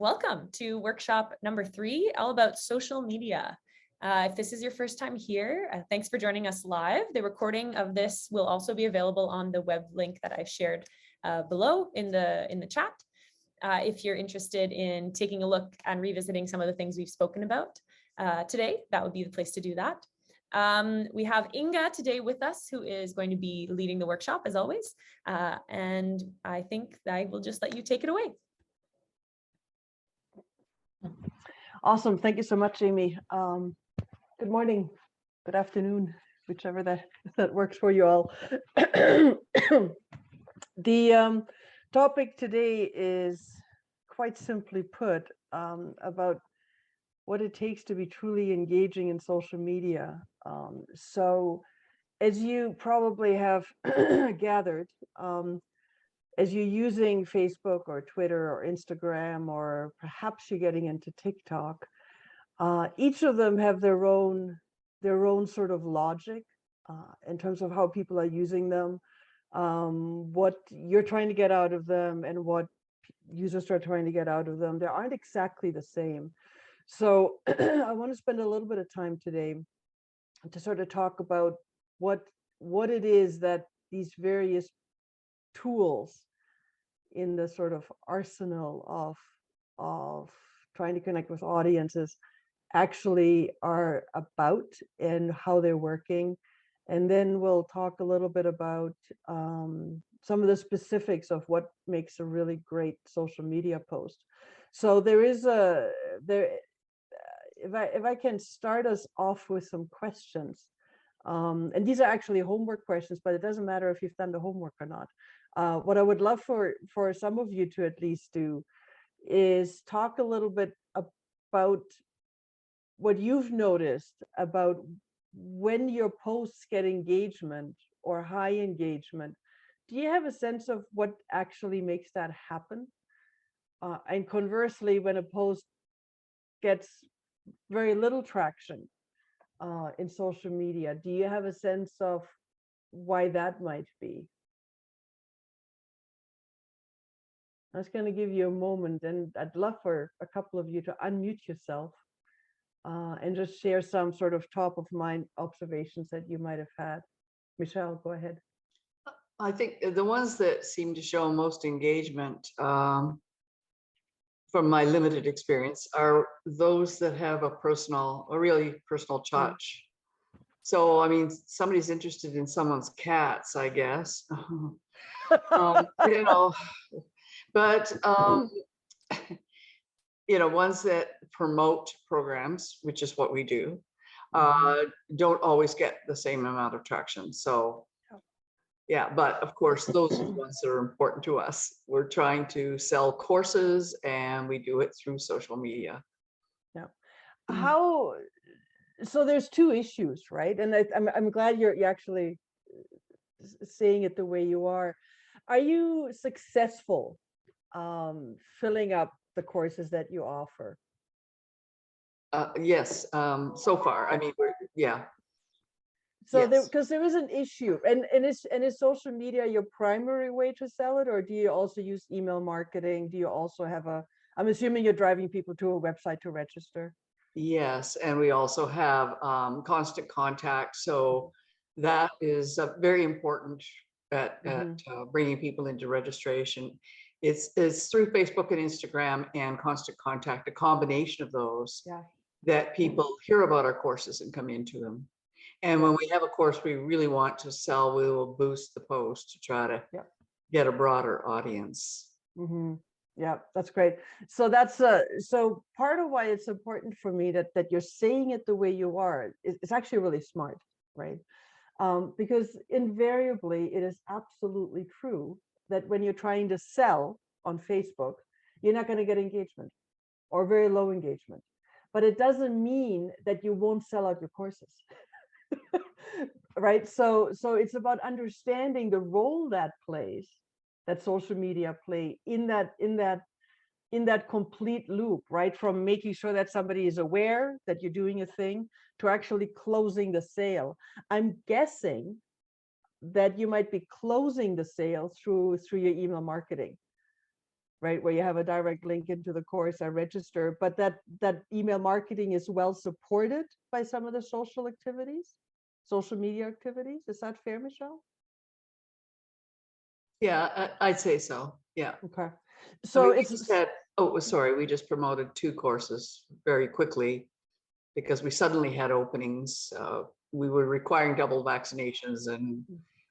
Welcome to workshop number 3, all about social media. If this is your first time here, thanks for joining us live. The recording of this will also be available on the web link that I shared below in the chat. If you're interested in taking a look and revisiting some of the things we've spoken about today, that would be the place to do that. We have Inga today with us, who is going to be leading the workshop as always. And I think I will just let you take it away. Awesome. Thank you so much, Amy. Good morning, good afternoon, whichever that works for you all. The topic today is quite simply put about what it takes to be truly engaging in social media. So as you probably have gathered, as you're using Facebook or Twitter or Instagram, or perhaps you're getting into TikTok, each of them have their own sort of logic in terms of how people are using them, what you're trying to get out of them, and what users are trying to get out of them. They aren't exactly the same. So I want to spend a little bit of time today to sort of talk about what it is that these various tools in the sort of arsenal of trying to connect with audiences actually are about and how they're working. And then we'll talk a little bit about some of the specifics of what makes a really great social media post. So if I can start us off with some questions, and these are actually homework questions, but it doesn't matter if you've done the homework or not. What I would love for some of you to at least do is talk a little bit about what you've noticed about when your posts get engagement or high engagement. Do you have a sense of what actually makes that happen? And conversely, when a post gets very little traction in social media, do you have a sense of why that might be? I was going to give you a moment, and I'd love for a couple of you to unmute yourself and just share some sort of top of mind observations that you might have had. Michelle, go ahead. I think the ones that seem to show most engagement from my limited experience are those that have a really personal touch. So, I mean, somebody's interested in someone's cats, I guess. You know, but you know, ones that promote programs, which is what we do, don't always get the same amount of traction. So yeah, but of course, those are the ones that are important to us. We're trying to sell courses, and we do it through social media. Yeah. So there's two issues, right? And I'm glad you're actually saying it the way you are. Are you successful filling up the courses that you offer? Yes, so far. I mean, yeah. So yes. because there is an issue, and is social media your primary way to sell it, or do you also use email marketing? Do you also have I'm assuming you're driving people to a website to register? Yes, and we also have constant contact. So that is very important at bringing people into registration. It's through Facebook and Instagram and constant contact, a combination of those, that people hear about our courses and come into them. And when we have a course we really want to sell, we will boost the post to try to get a broader audience. Yeah, that's great. So that's so part of why it's important for me that you're saying it the way you are. It's actually really smart, right? Because invariably it is absolutely true that when you're trying to sell on Facebook, you're not going to get engagement or very low engagement. But it doesn't mean that you won't sell out your courses. Right? So it's about understanding the role that plays, that social media play in that complete loop, right? From making sure that somebody is aware that you're doing a thing to actually closing the sale. I'm guessing that you might be closing the sale through your email marketing. right? Where you have a direct link into the course, I register, but that email marketing is well supported by some of the social media activities. Is that fair, Michelle? Yeah, I'd say so. Yeah. Okay. I So mean, we it's, just had, oh, sorry, we just promoted 2 courses very quickly because we suddenly had openings. We were requiring double vaccinations, and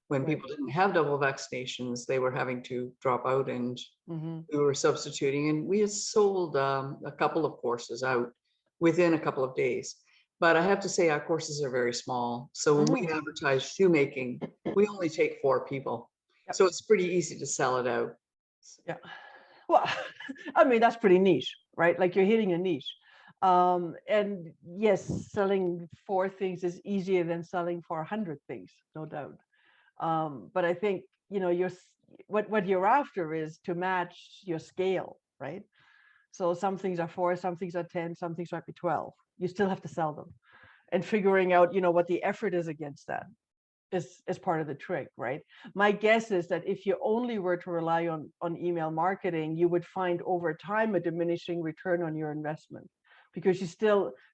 when Right. people didn't have double vaccinations, they were having to drop out, and Mhm. we were substituting. And we had sold a couple of courses out within a couple of days. But I have to say, our courses are very small. So when we advertise shoemaking, we only take 4 people. Yep. So it's pretty easy to sell it out. Yeah. Well, I mean, that's pretty niche, right? Like you're hitting a niche. And yes, selling 4 things is easier than selling for 100 things, no doubt. But I think, what you're after is to match your scale, right? So some things are 4, some things are 10, some things might be 12. You still have to sell them, and figuring out, what the effort is against that is part of the trick, right? My guess is that if you only were to rely on email marketing, you would find over time a diminishing return on your investment, because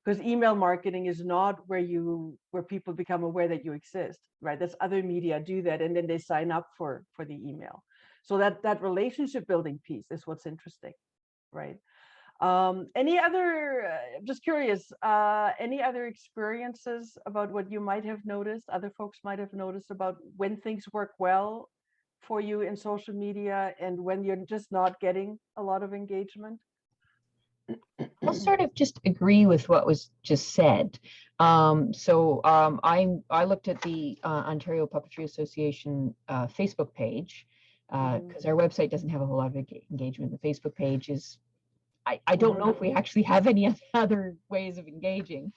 because email marketing is not where people become aware that you exist, right? That's other media do that, and then they sign up for the email. So that relationship building piece is what's interesting, right? Any other, I'm just curious, any other experiences about what you might have noticed, other folks might have noticed about when things work well for you in social media and when you're just not getting a lot of engagement? I'll sort of just agree with what was just said. I looked at the Ontario Puppetry Association Facebook page because our website doesn't have a whole lot of engagement. The Facebook page is, I don't know if we actually have any other ways of engaging.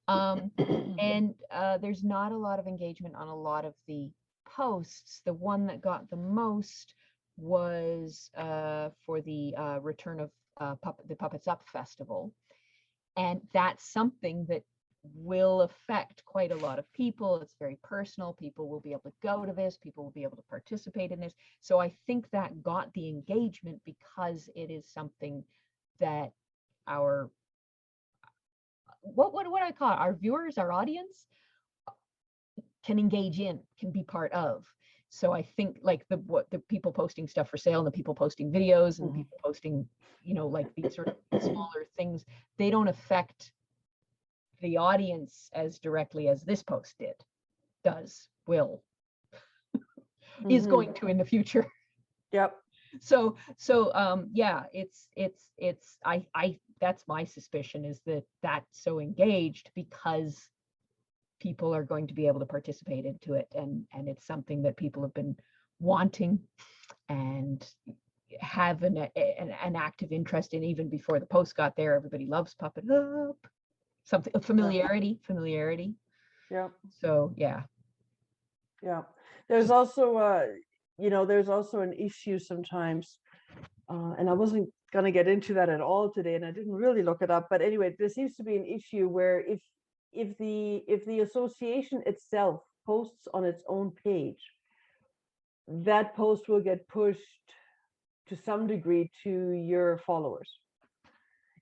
And there's not a lot of engagement on a lot of the posts. The one that got the most was for the return of the Puppets Up Festival. And that's something that will affect quite a lot of people. It's very personal. People will be able to go to this. People will be able to participate in this. So I think that got the engagement because it is something that our, what do I call it? Our viewers, our audience can engage in, can be part of. So I think like the people posting stuff for sale and the people posting videos and people posting, like these sort of smaller things, they don't affect the audience as directly as this post is going to in the future. Yep. So yeah, it's that's my suspicion, is that that's so engaged because people are going to be able to participate into it, and it's something that people have been wanting and have an active interest in even before the post got there. Everybody loves Puppet Up. Something, familiarity. Yeah. So yeah. There's also there's also an issue sometimes, and I wasn't going to get into that at all today, and I didn't really look it up, but anyway, there seems to be an issue where if the association itself posts on its own page, that post will get pushed to some degree to your followers.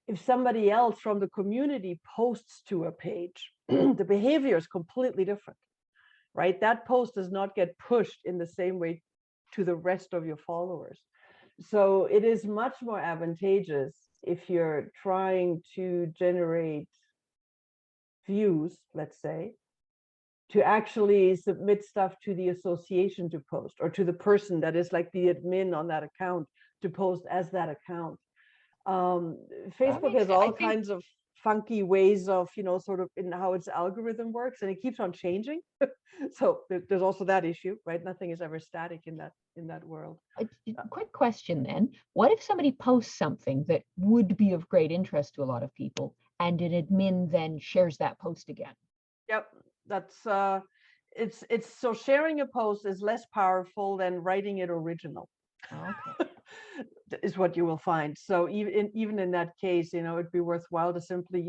If somebody else from the community posts to a page, the behavior is completely different, right? That post does not get pushed in the same way to the rest of your followers. So it is much more advantageous if you're trying to generate views, let's say, to actually submit stuff to the association to post, or to the person that is like the admin on that account to post as that account. Facebook has all kinds of funky ways of, sort of in how its algorithm works, and it keeps on changing. So there's also that issue, right? Nothing is ever static in that world. Quick question then. What if somebody posts something that would be of great interest to a lot of people, and an admin then shares that post again? Yep. That's it's so sharing a post is less powerful than writing it original. Okay. is what you will find. So even in that case, it'd be worthwhile to simply,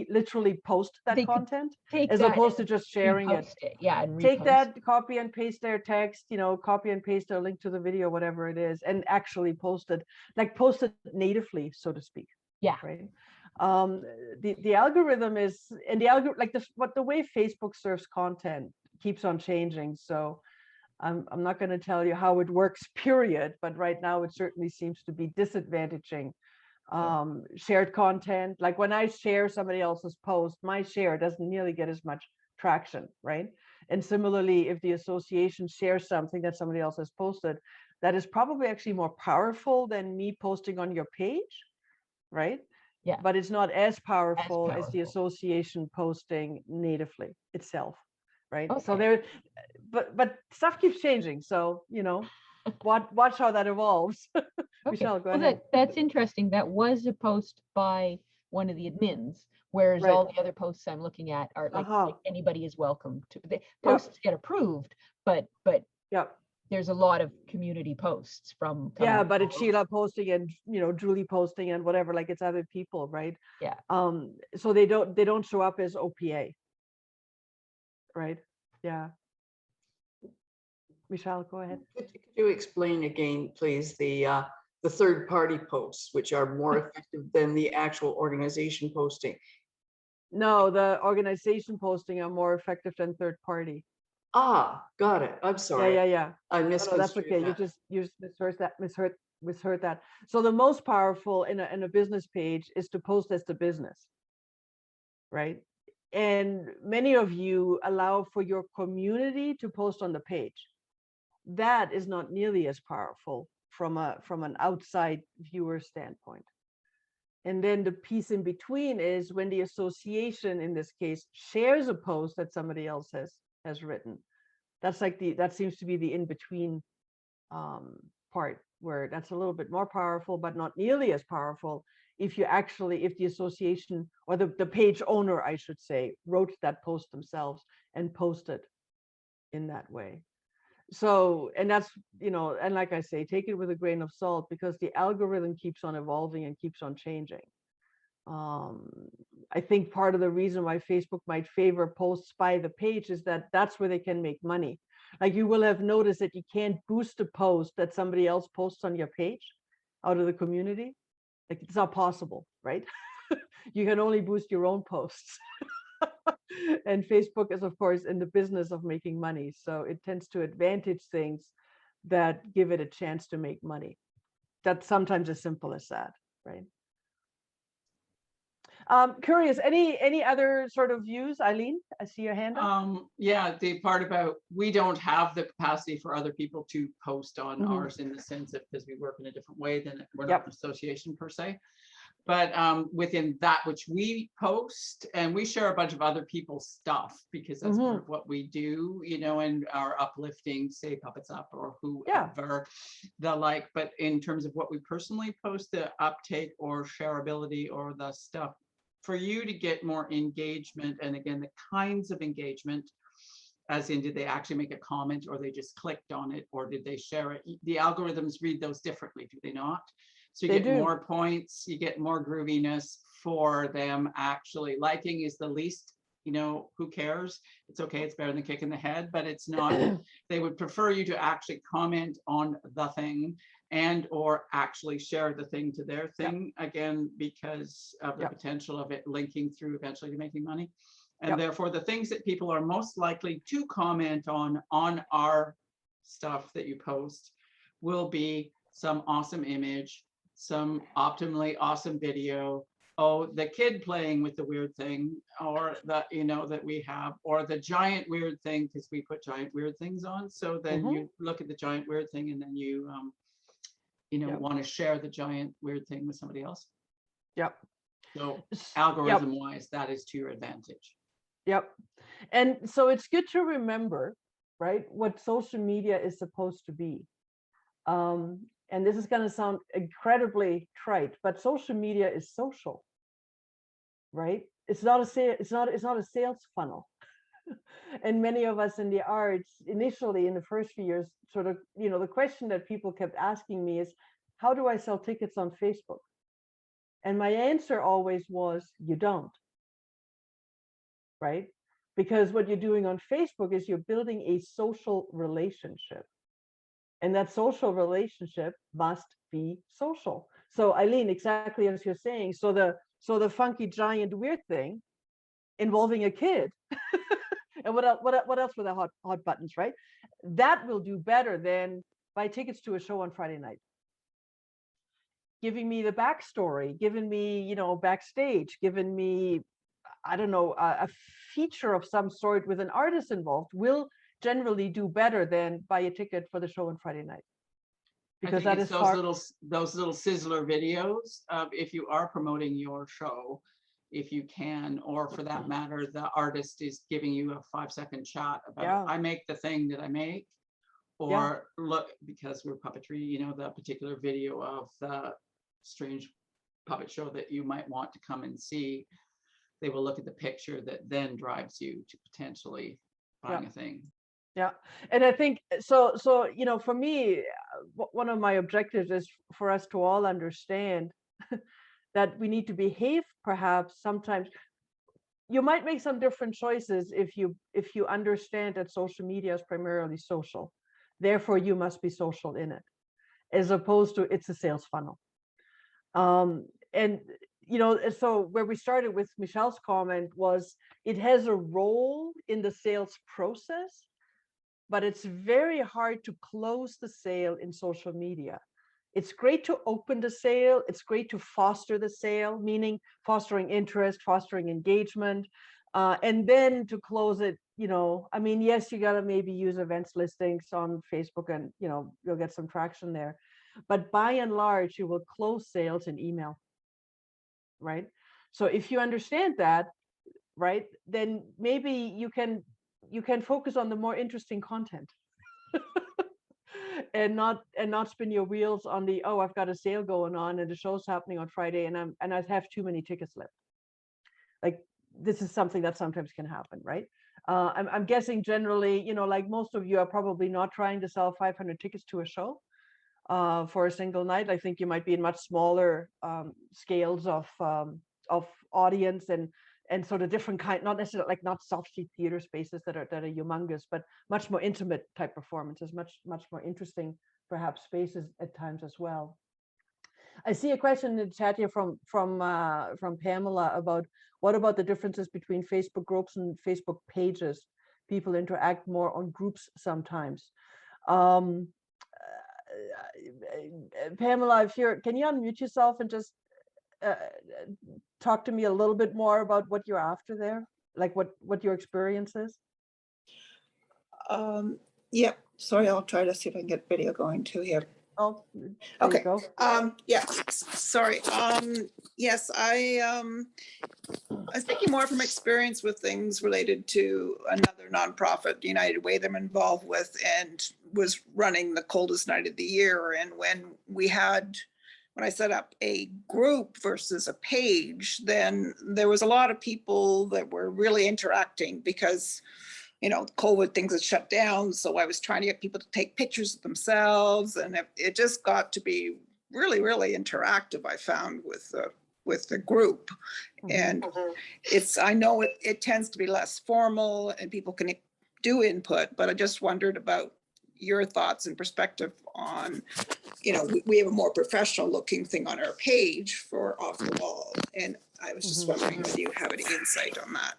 literally post that They could content take as that opposed to and just sharing it. repost it. Yeah, and Take repost. that, copy and paste their text, copy and paste a link to the video, whatever it is, and actually post it, like post it natively, so to speak. Yeah. Right. The algorithm is, and the way Facebook serves content keeps on changing. So I'm not going to tell you how it works, period. But right now it certainly seems to be disadvantaging shared content. Like when I share somebody else's post, my share doesn't nearly get as much traction, right? And similarly, if the association shares something that somebody else has posted, that is probably actually more powerful than me posting on your page, right? Yeah. But it's not as powerful as the powerful. association posting natively itself, right? So Okay. but stuff keeps changing. So, watch how that evolves. Okay. Michelle, go Well, ahead. that's interesting. That was a post by one of the admins, whereas Right. all the other posts I'm looking at are like anybody is welcome to. The Yep. posts get approved, but Yep. there's a lot of community posts from. Yeah, but from it's Sheila posting and Julie posting and whatever, like it's other people, right? Yeah. So they don't show up as OPA, right? Yeah. Michelle, go ahead. Could you explain again, please, the third-party posts, which are more effective than the actual organization posting? No, the organization posting are more effective than third party. Ah, got it. I'm sorry. Yeah. I No, that's okay. misconstrued You just misheard that. So the most powerful in a business page is to post as the business, right? And many of you allow for your community to post on the page. That is not nearly as powerful from an outside viewer standpoint. And then the piece in between is when the association, in this case, shares a post that somebody else has written. That's like that seems to be the in-between part, where that's a little bit more powerful, but not nearly as powerful if the association or the page owner, I should say, wrote that post themselves and posted in that way. So, and that's, and like I say, take it with a grain of salt, because the algorithm keeps on evolving and keeps on changing. I think part of the reason why Facebook might favor posts by the page is that that's where they can make money. Like you will have noticed that you can't boost a post that somebody else posts on your page out of the community. Like it's not possible, right? You can only boost your own posts. And Facebook is, of course, in the business of making money. So it tends to advantage things that give it a chance to make money. That's sometimes as simple as that, right? Curious, any other sort of views? Eileen, I see your hand up. Yeah, the part about we don't have the capacity for other people to post on ours, in the sense of, because we work in a different way than we're not an association per se. But within that which we post, and we share a bunch of other people's stuff, because that's part of what we do, and our uplifting, say Puppets Up or whoever the like. But in terms of what we personally post, the uptake or shareability or the stuff, for you to get more engagement, and again, the kinds of engagement, as in, did they actually make a comment, or they just clicked on it, or did they share it? The algorithms read those differently, do they not? So you get more points, you get more grooviness for them actually. Liking is the least, who cares? It's okay, it's better than kicking the head, but it's not. They would prefer you to actually comment on the thing and or actually share the thing to their thing, again, because of the potential of it linking through eventually to making money. And therefore the things that people are most likely to comment on our stuff that you post will be some awesome image, some optimally awesome video, the kid playing with the weird thing, or the, that we have, or the giant weird thing, because we put giant weird things on. So then you look at the giant weird thing, and then you, want to share the giant weird thing with somebody else. So algorithm wise, that is to your advantage. And so it's good to remember, right, what social media is supposed to be. And this is going to sound incredibly trite, but social media is social, right? It's not a sales funnel. And many of us in the arts, initially in the first few years, sort of, the question that people kept asking me is, how do I sell tickets on Facebook? And my answer always was, you don't, right? Because what you're doing on Facebook is you're building a social relationship. And that social relationship must be social. So Eileen, exactly as you're saying, so the funky giant weird thing involving a kid, and what else were the hot buttons, right? That will do better than buy tickets to a show on Friday night. Giving me the backstory, giving me, you know, backstage, giving me, I don't know, a feature of some sort with an artist involved will generally do better than buy a ticket for the show on Friday night. Because that is those little sizzler videos of if you are promoting your show, if you can, or for that matter, the artist is giving you a 5-second chat about I make the thing that I make, or look, because we're puppetry, you know, the particular video of the strange puppet show that you might want to come and see. They will look at the picture that then drives you to potentially buying a thing. Yeah, and I think so, you know, for me, one of my objectives is for us to all understand that we need to behave perhaps sometimes. You might make some different choices if you understand that social media is primarily social. Therefore, you must be social in it, as opposed to it's a sales funnel. And you know, so where we started with Michelle's comment was it has a role in the sales process, but it's very hard to close the sale in social media. It's great to open the sale. It's great to foster the sale, meaning fostering interest, fostering engagement, and then to close it, you know, I mean, yes, you got to maybe use events listings on Facebook and, you know, you'll get some traction there. But by and large, you will close sales in email, right? So if you understand that, right, then maybe you can focus on the more interesting content and not spin your wheels on the, oh, I've got a sale going on and the show's happening on Friday and I have too many tickets left. Like, this is something that sometimes can happen, right? I'm guessing generally, you know, like most of you are probably not trying to sell 500 tickets to a show for a single night. I think you might be in much smaller scales of audience and sort of different kind, not necessarily like not soft seat theater spaces that are humongous, but much more intimate type performances, much more interesting perhaps spaces at times as well. I see a question in the chat here from Pamela about what about the differences between Facebook groups and Facebook pages? People interact more on groups sometimes. Pamela, can you unmute yourself and just talk to me a little bit more about what you're after there, like what your experience is? Yeah, sorry, I'll try to see if I can get video going too here. Oh, okay. Go. Yeah, sorry. Yes, I was thinking more from experience with things related to another nonprofit, United Way, that I'm involved with, and was running the coldest night of the year. And when I set up a group versus a page, then there was a lot of people that were really interacting because, you know, COVID things had shut down. So I was trying to get people to take pictures of themselves. And it just got to be really, really interactive, I found, with the group. And I know it tends to be less formal and people can do input, but I just wondered about your thoughts and perspective on, you know, we have a more professional looking thing on our page for Off the Wall. And I was just wondering whether you have any insight on that.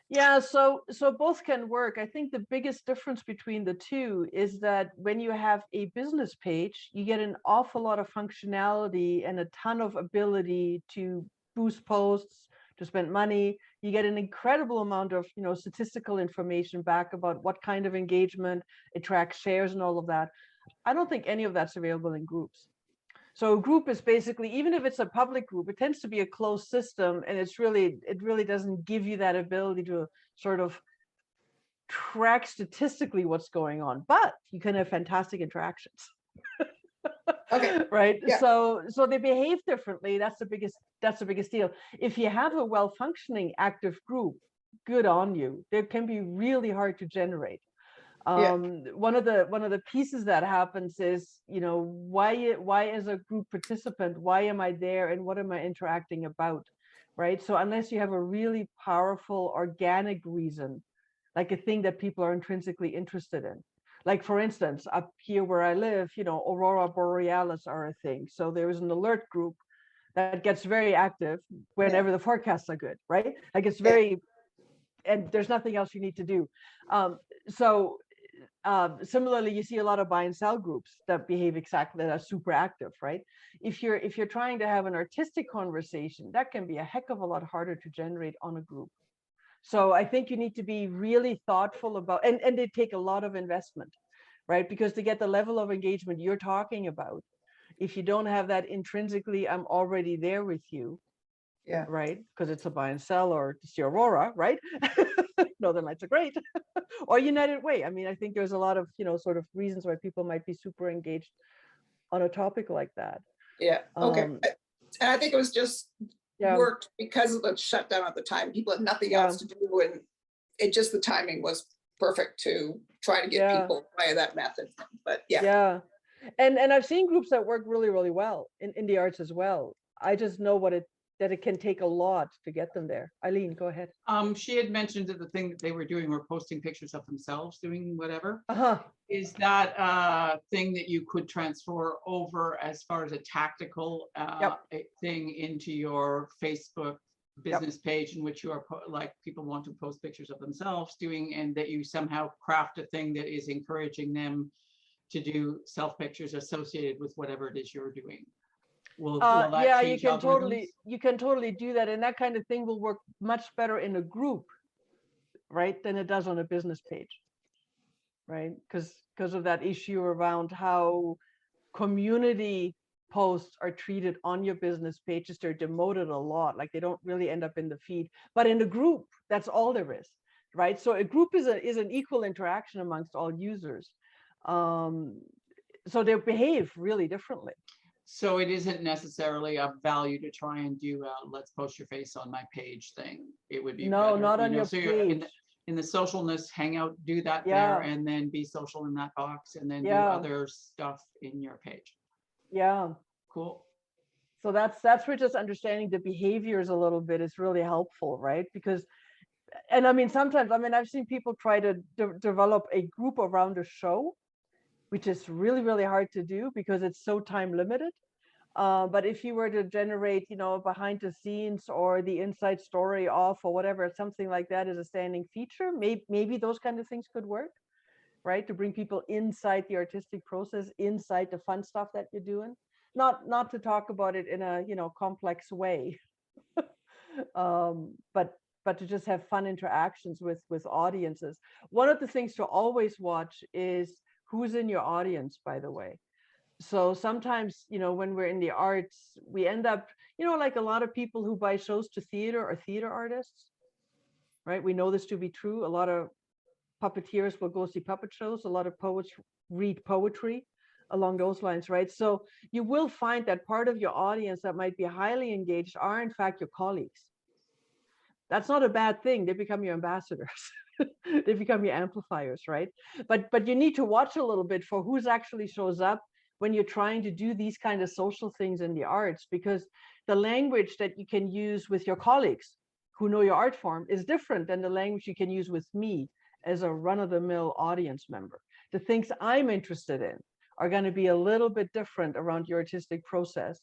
Yeah, so both can work. I think the biggest difference between the two is that when you have a business page, you get an awful lot of functionality and a ton of ability to boost posts, to spend money. You get an incredible amount of, you know, statistical information back about what kind of engagement, it tracks shares and all of that. I don't think any of that's available in groups. So a group is basically, even if it's a public group, it tends to be a closed system, and it really doesn't give you that ability to sort of track statistically what's going on, but you can have fantastic interactions. Okay. Right. Yeah. So they behave differently. That's the biggest deal. If you have a well-functioning active group, good on you. They can be really hard to generate. Yeah. One of the pieces that happens is, why as a group participant, why am I there and what am I interacting about, right? So unless you have a really powerful organic reason, like a thing that people are intrinsically interested in, like for instance, up here where I live, aurora borealis are a thing. So there is an alert group that gets very active whenever the forecasts are good, right? Like it's very, and there's nothing else you need to do. So similarly, you see a lot of buy and sell groups that behave exactly, that are super active, right? If you're trying to have an artistic conversation, that can be a heck of a lot harder to generate on a group. So I think you need to be really thoughtful about, and they take a lot of investment, right? Because to get the level of engagement you're talking about, if you don't have that intrinsically, I'm already there with you, Yeah. right? Because it's a buy and sell, or it's the aurora, right? Northern Lights are great. Or United Way. I mean, I think there's a lot of, sort of reasons why people might be super engaged on a topic like that. Yeah. Okay. Um, And I think it was just yeah. worked because of the shutdown at the time. People had nothing else to do, and the timing was perfect to try to get people via that method. But Yeah. And I've seen groups that work really, really well in the arts as well. I just know that it can take a lot to get them there. Eileen, go ahead. She had mentioned that the thing that they were doing were posting pictures of themselves doing whatever. Uh-huh. Is that a thing that you could transfer over as far as a tactical thing into your Facebook business page, in which you are like people want to post pictures of themselves doing, and that you somehow craft a thing that is encouraging them to do self pictures associated with whatever it is you're doing? Will that yeah, change you can totally do that, and that kind of thing will work much better in a group, right, than it does on a business page, right? Because of that issue around how community posts are treated on your business pages. They're demoted a lot, like they don't really end up in the feed. But in a group, that's all there is, right? So a group is an equal interaction amongst all users. So they behave really differently. So it isn't necessarily of value to try and do a let's post your face on my page thing. It would be no, better, not on your so page. In the socialness, hang out, do that there, and then be social in that box, and then do other stuff in your page. Yeah. Cool. So that's where just understanding the behaviors a little bit is really helpful, right? Because, and I mean, sometimes, I've seen people try to develop a group around a show, which is really, really hard to do because it's so time limited. But if you were to generate, behind the scenes or the inside story off or whatever, something like that is a standing feature, maybe those kind of things could work, right? To bring people inside the artistic process, inside the fun stuff that you're doing, not to talk about it in a, complex way, but to just have fun interactions with audiences. One of the things to always watch is who's in your audience, by the way. So sometimes, when we're in the arts, we end up, like a lot of people who buy shows to theater are theater artists, right? We know this to be true. A lot of puppeteers will go see puppet shows. A lot of poets read poetry along those lines, right? So you will find that part of your audience that might be highly engaged are in fact your colleagues. That's not a bad thing. They become your ambassadors. They become your amplifiers, right? But you need to watch a little bit for who's actually shows up when you're trying to do these kind of social things in the arts, because the language that you can use with your colleagues who know your art form is different than the language you can use with me as a run-of-the-mill audience member. The things I'm interested in are going to be a little bit different around your artistic process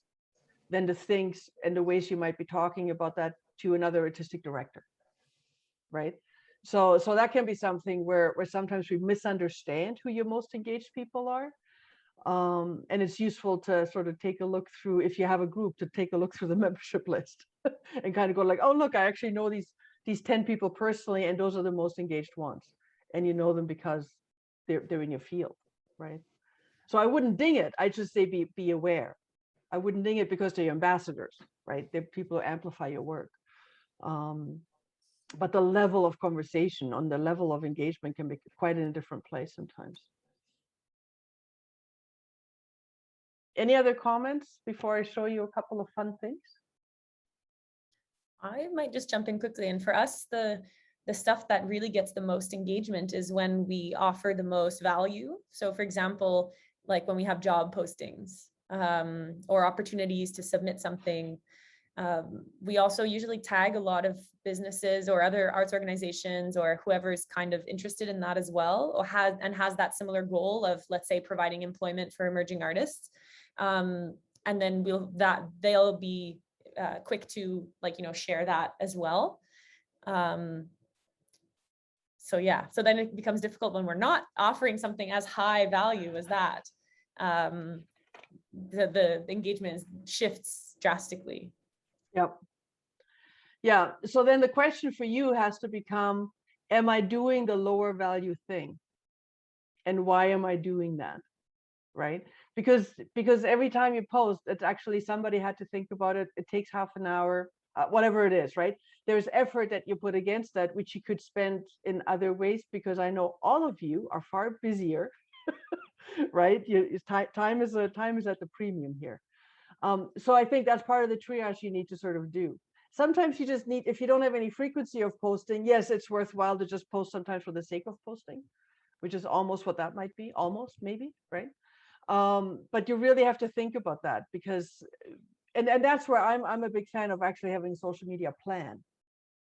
than the things and the ways you might be talking about that to another artistic director, right? So that can be something where sometimes we misunderstand who your most engaged people are. And it's useful to sort of take a look through, if you have a group, to take a look through the membership list and kind of go like, oh, look, I actually know these 10 people personally, and those are the most engaged ones. And you know them because they're in your field, right? So I wouldn't ding it. I just say be aware. I wouldn't ding it because they're ambassadors, right? They're people who amplify your work. But the level of conversation, on the level of engagement, can be quite in a different place sometimes. Any other comments before I show you a couple of fun things? I might just jump in quickly. And for us, the the stuff that really gets the most engagement is when we offer the most value. So for example, like when we have job postings or opportunities to submit something. We also usually tag a lot of businesses or other arts organizations or whoever's kind of interested in that as well, or has that similar goal of, let's say, providing employment for emerging artists. And then they'll be quick to, like, you know, share that as well. So yeah, so then it becomes difficult when we're not offering something as high value as that. The engagement shifts drastically. Yep. Yeah. So then the question for you has to become, am I doing the lower value thing? And why am I doing that? Right? Because every time you post, it's actually somebody had to think about it. It takes half an hour, whatever it is, right? There's effort that you put against that, which you could spend in other ways, because I know all of you are far busier, right? Time is at the premium here. So I think that's part of the triage you need to sort of do. Sometimes you just need, if you don't have any frequency of posting, yes, it's worthwhile to just post sometimes for the sake of posting, which is almost what that might be, almost maybe, right? But you really have to think about that, because, and that's where I'm a big fan of actually having a social media plan.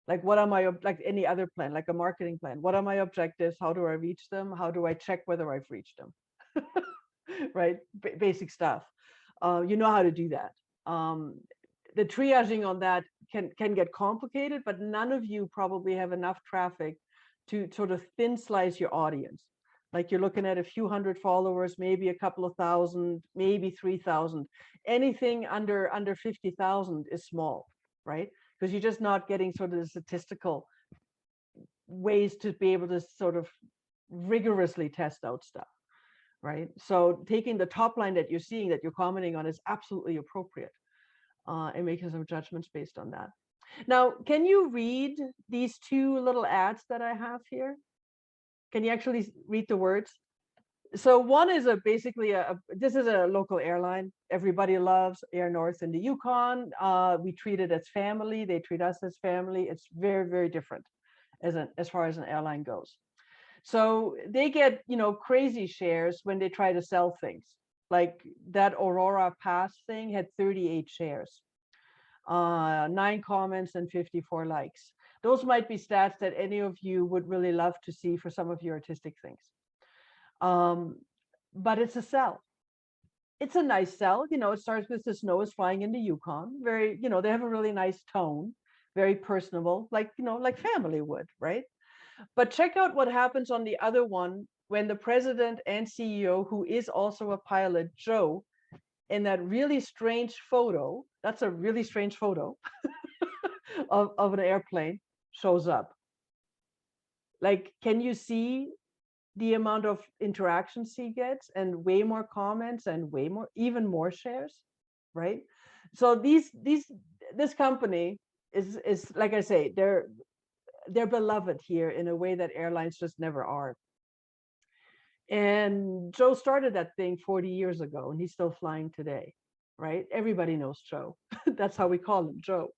Like, what are my, like any other plan, like a marketing plan? What are my objectives? How do I reach them? How do I check whether I've reached them? Right? Basic stuff. You know how to do that. The triaging on that can get complicated, but none of you probably have enough traffic to sort of thin slice your audience. Like, you're looking at a few hundred followers, maybe a couple of thousand, maybe 3,000. Anything under 50,000 is small, right? Because you're just not getting sort of the statistical ways to be able to sort of rigorously test out stuff, right? So taking the top line that you're seeing, that you're commenting on, is absolutely appropriate, and making some judgments based on that. Now, can you read these two little ads that I have here? Can you actually read the words? So one is basically this is a local airline. Everybody loves Air North in the Yukon. We treat it as family. They treat us as family. It's very, very different as far as an airline goes. So they get, you know, crazy shares when they try to sell things. Like that Aurora Pass thing had 38 shares, 9 comments and 54 likes. Those might be stats that any of you would really love to see for some of your artistic things. But it's a sell. It's a nice sell. You know, it starts with "the snow is flying in the Yukon." Very, you know, they have a really nice tone, very personable, like, you know, like family would, right? But check out what happens on the other one when the president and CEO, who is also a pilot, Joe, in that really strange photo, that's a really strange photo of an airplane, shows up. Like, can you see the amount of interactions he gets, and way more comments, and way more, even more shares, right? So this company is like I say, they're beloved here in a way that airlines just never are. And Joe started that thing 40 years ago, and he's still flying today, right? Everybody knows Joe. That's how we call him, Joe.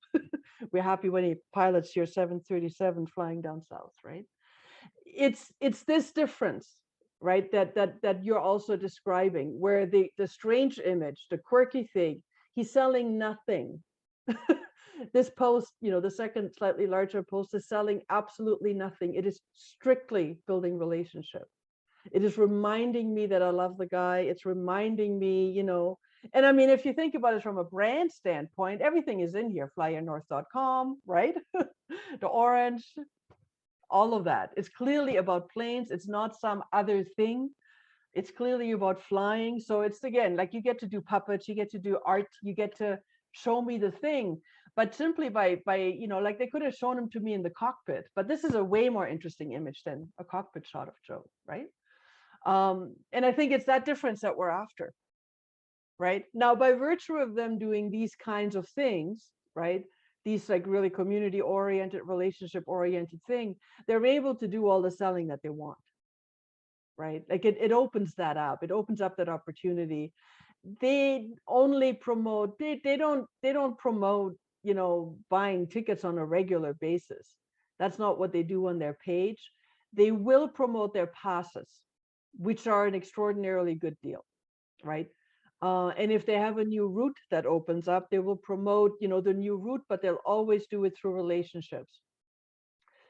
We're happy when he pilots your 737 flying down south, right? It's this difference, right, that you're also describing, where the strange image, the quirky thing, he's selling nothing. This post, you know, the second slightly larger post, is selling absolutely nothing. It is strictly building relationship. It is reminding me that I love the guy. It's reminding me, you know, and I mean, if you think about it from a brand standpoint, everything is in here, flyairnorth.com, right? The orange, all of that. It's clearly about planes. It's not some other thing. It's clearly about flying. So it's, again, like, you get to do puppets, you get to do art, you get to show me the thing. But simply by you know, like, they could have shown him to me in the cockpit, but this is a way more interesting image than a cockpit shot of Joe, right? And I think it's that difference that we're after, right? Now, by virtue of them doing these kinds of things, right, these like really community oriented, relationship oriented thing, they're able to do all the selling that they want, right? Like, it opens that up. It opens up that opportunity. They only promote, they don't promote, you know, buying tickets on a regular basis. That's not what they do on their page. They will promote their passes, which are an extraordinarily good deal, right? And if they have a new route that opens up, they will promote, you know, the new route, but they'll always do it through relationships.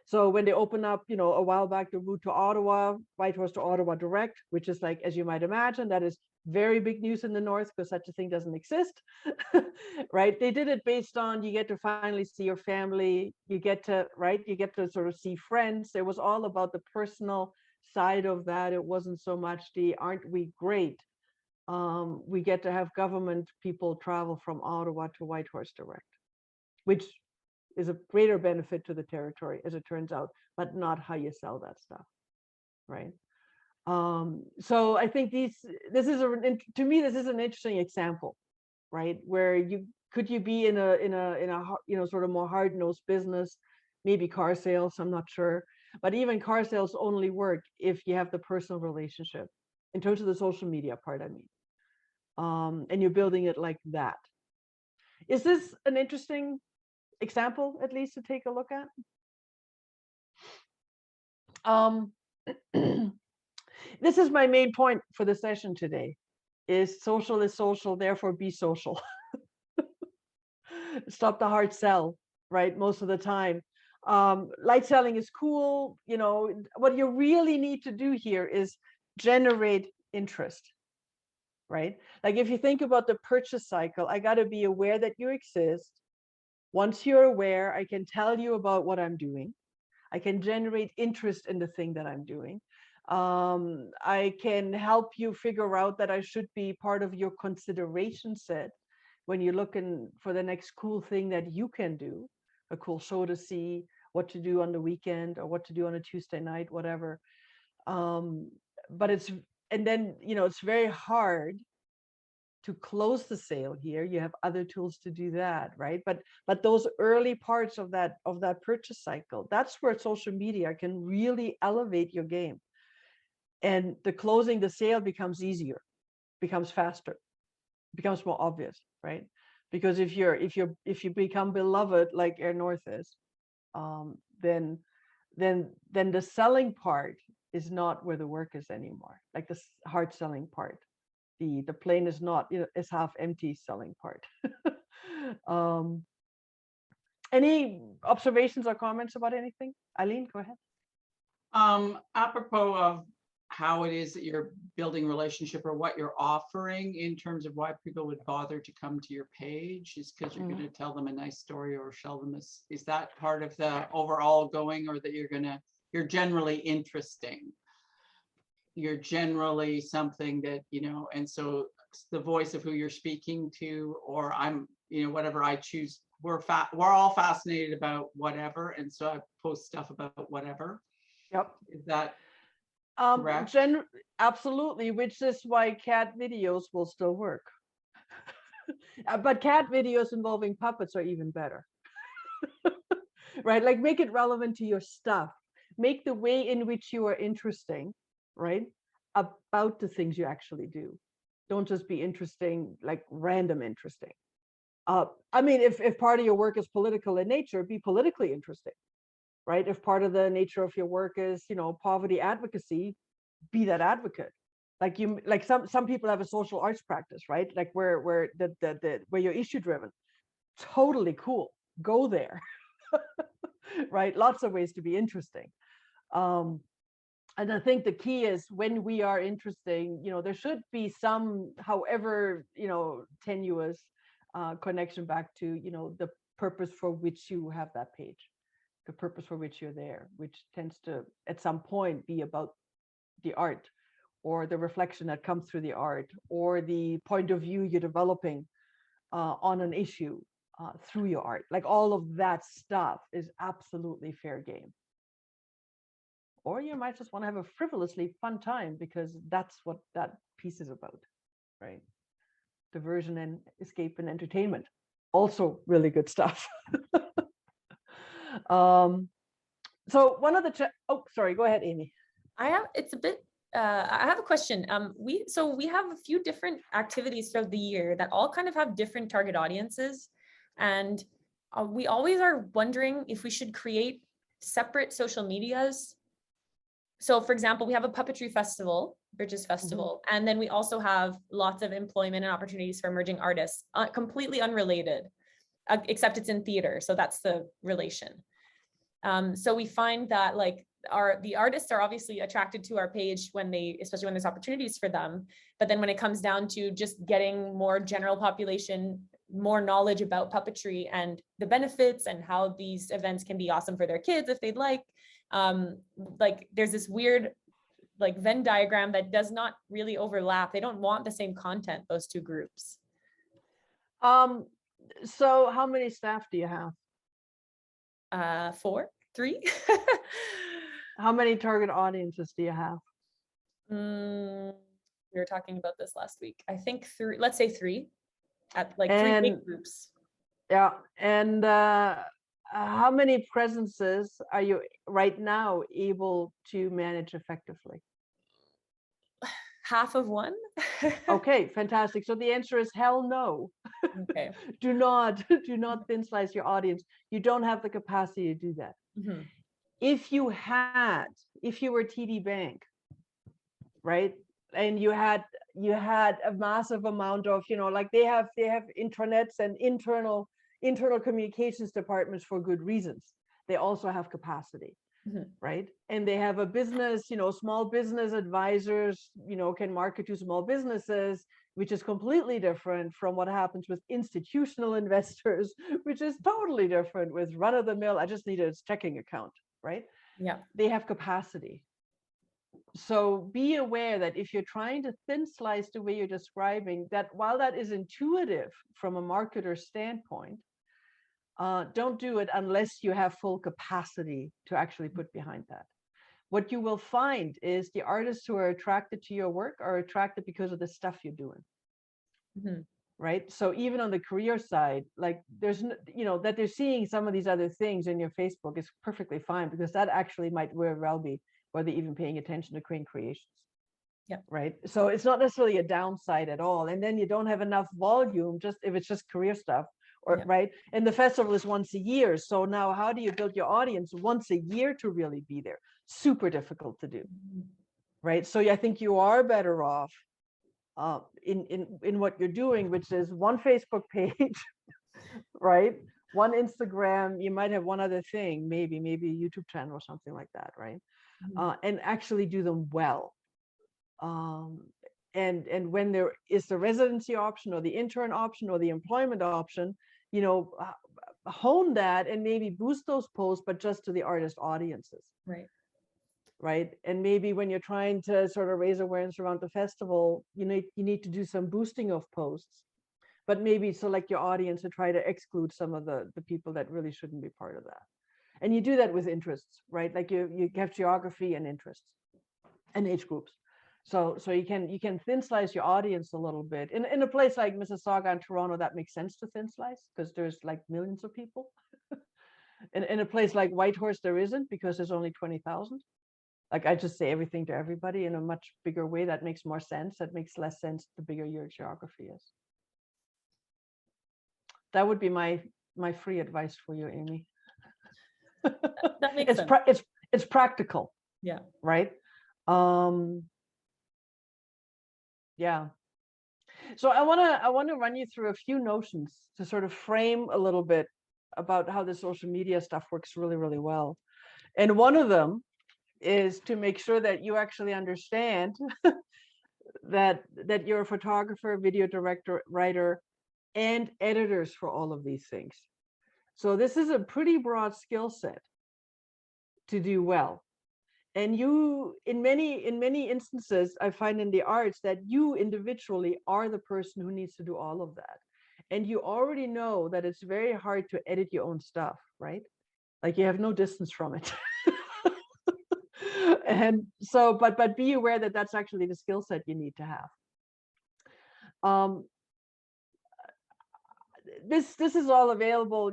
So when they open up, you know, a while back, the route to Ottawa, Whitehorse to Ottawa direct, which is like, as you might imagine, that is very big news in the North because such a thing doesn't exist, right? They did it based on, you get to finally see your family, you get to, right? You get to sort of see friends. It was all about the personal side of that. It wasn't so much the, aren't we great? We get to have government people travel from Ottawa to Whitehorse direct, which is a greater benefit to the territory, as it turns out, but not how you sell that stuff, right? So I think this is to me, this is an interesting example, right? Where could you be in a you know, sort of more hard-nosed business, maybe car sales, I'm not sure, but even car sales only work if you have the personal relationship in terms of the social media part, I mean, and you're building it like that. Is this an interesting example, at least, to take a look at? This is my main point for the session today, is social, therefore be social. Stop the hard sell, right? Most of the time. Light selling is cool. You know, what you really need to do here is generate interest, right? Like if you think about the purchase cycle, I got to be aware that you exist. Once you're aware, I can tell you about what I'm doing. I can generate interest in the thing that I'm doing. I can help you figure out that I should be part of your consideration set when you're looking for the next cool thing that you can do, a cool show to see, what to do on the weekend or what to do on a Tuesday night, whatever. But and then, you know, it's very hard to close the sale here. You have other tools to do that, right? But those early parts of that purchase cycle, that's where social media can really elevate your game. And the closing the sale becomes easier, becomes faster, becomes more obvious, right? Because if you become beloved like Air North is, then the selling part is not where the work is anymore. Like the hard selling part, the plane is not, you know, is half empty selling part. Any observations or comments about anything? Eileen, go ahead. Apropos of how it is that you're building relationship or what you're offering in terms of why people would bother to come to your page is because you're going to tell them a nice story or show them this. Is that part of the overall going, or that you're generally interesting? You're generally something that, you know, and so the voice of who you're speaking to, or I'm, you know, whatever I choose, we're all fascinated about whatever. And so I post stuff about whatever. Yep. Is that correct? Absolutely, which is why cat videos will still work. But cat videos involving puppets are even better. Right? Like make it relevant to your stuff. Make the way in which you are interesting, right, about the things you actually do. Don't just be interesting, like random interesting. I mean, if part of your work is political in nature, be politically interesting, right? If part of the nature of your work is, you know, poverty advocacy, be that advocate. Like some people have a social arts practice, right? Like where you're issue driven. Totally cool. Go there. Right? Lots of ways to be interesting. And I think the key is when we are interesting, you know, there should be some, however, you know, tenuous connection back to, you know, the purpose for which you have that page, the purpose for which you're there, which tends to at some point be about the art or the reflection that comes through the art or the point of view you're developing on an issue through your art. Like all of that stuff is absolutely fair game. Or you might just want to have a frivolously fun time because that's what that piece is about, right? Diversion and escape and entertainment. Also really good stuff. So one of the, oh, sorry, go ahead, Amy. I have a question. We have a few different activities throughout the year that all kind of have different target audiences. And we always are wondering if we should create separate social medias. So for example, we have a puppetry festival, Bridges Festival, and then we also have lots of employment and opportunities for emerging artists, completely unrelated, except it's in theater. So that's the relation. So we find that like the artists are obviously attracted to our page especially when there's opportunities for them. But then when it comes down to just getting more general population, more knowledge about puppetry and the benefits and how these events can be awesome for their kids if they'd like there's this weird like Venn diagram that does not really overlap. They don't want the same content, those two groups. So how many staff do you have? 4, 3. How many target audiences do you have? We were talking about this last week. I think 3, let's say 3 at like 3 big groups. Yeah. And how many presences are you right now able to manage effectively? Half of one. Okay, fantastic. So the answer is hell no. Okay. do not thin slice your audience. You don't have the capacity to do that. Mm-hmm. If you were TD Bank, right, and you had a massive amount of, like they have intranets and internal communications departments for good reasons. They also have capacity. Mm-hmm. Right, and they have a business, small business advisors, can market to small businesses, which is completely different from what happens with institutional investors, which is totally different with run of the mill. I just need a checking account, right? Yeah, they have capacity. So be aware that if you're trying to thin slice the way you're describing, that while that is intuitive from a marketer standpoint, don't do it unless you have full capacity to actually put behind that. What you will find is the artists who are attracted to your work are attracted because of the stuff you're doing. Mm-hmm. Right? So even on the career side, like there's, that they're seeing some of these other things in your Facebook is perfectly fine, because that actually might very well be whether even paying attention to Crane Creations. Yeah. Right. So it's not necessarily a downside at all. And then you don't have enough volume, just if it's just career stuff. Or yeah. Right. And the festival is once a year. So now how do you build your audience once a year to really be there? Super difficult to do. Right. So I think you are better off in what you're doing, which is one Facebook page, right? One Instagram, you might have one other thing, maybe a YouTube channel or something like that, right? And actually do them well. And when there is the residency option or the intern option or the employment option, hone that and maybe boost those posts, but just to the artist audiences. Right. Right. And maybe when you're trying to sort of raise awareness around the festival, you need to do some boosting of posts, but maybe select your audience and try to exclude some of the people that really shouldn't be part of that. And you do that with interests, right? Like you have geography and interests and age groups. So you can thin slice your audience a little bit. In a place like Mississauga and Toronto, that makes sense to thin slice because there's like millions of people. In a place like Whitehorse, there isn't, because there's only 20,000. Like I just say everything to everybody in a much bigger way. That makes more sense. That makes less sense the bigger your geography is. That would be my free advice for you, Amy. That makes sense. It's practical. Yeah. Right. Yeah. So I want to run you through a few notions to sort of frame a little bit about how the social media stuff works really, really well. And one of them is to make sure that you actually understand that you're a photographer, video director, writer, and editors for all of these things. So this is a pretty broad skill set to do well. And you, in many instances, I find in the arts that you individually are the person who needs to do all of that. And you already know that it's very hard to edit your own stuff, right? Like you have no distance from it. And so, but be aware that that's actually the skill set you need to have. This is all available,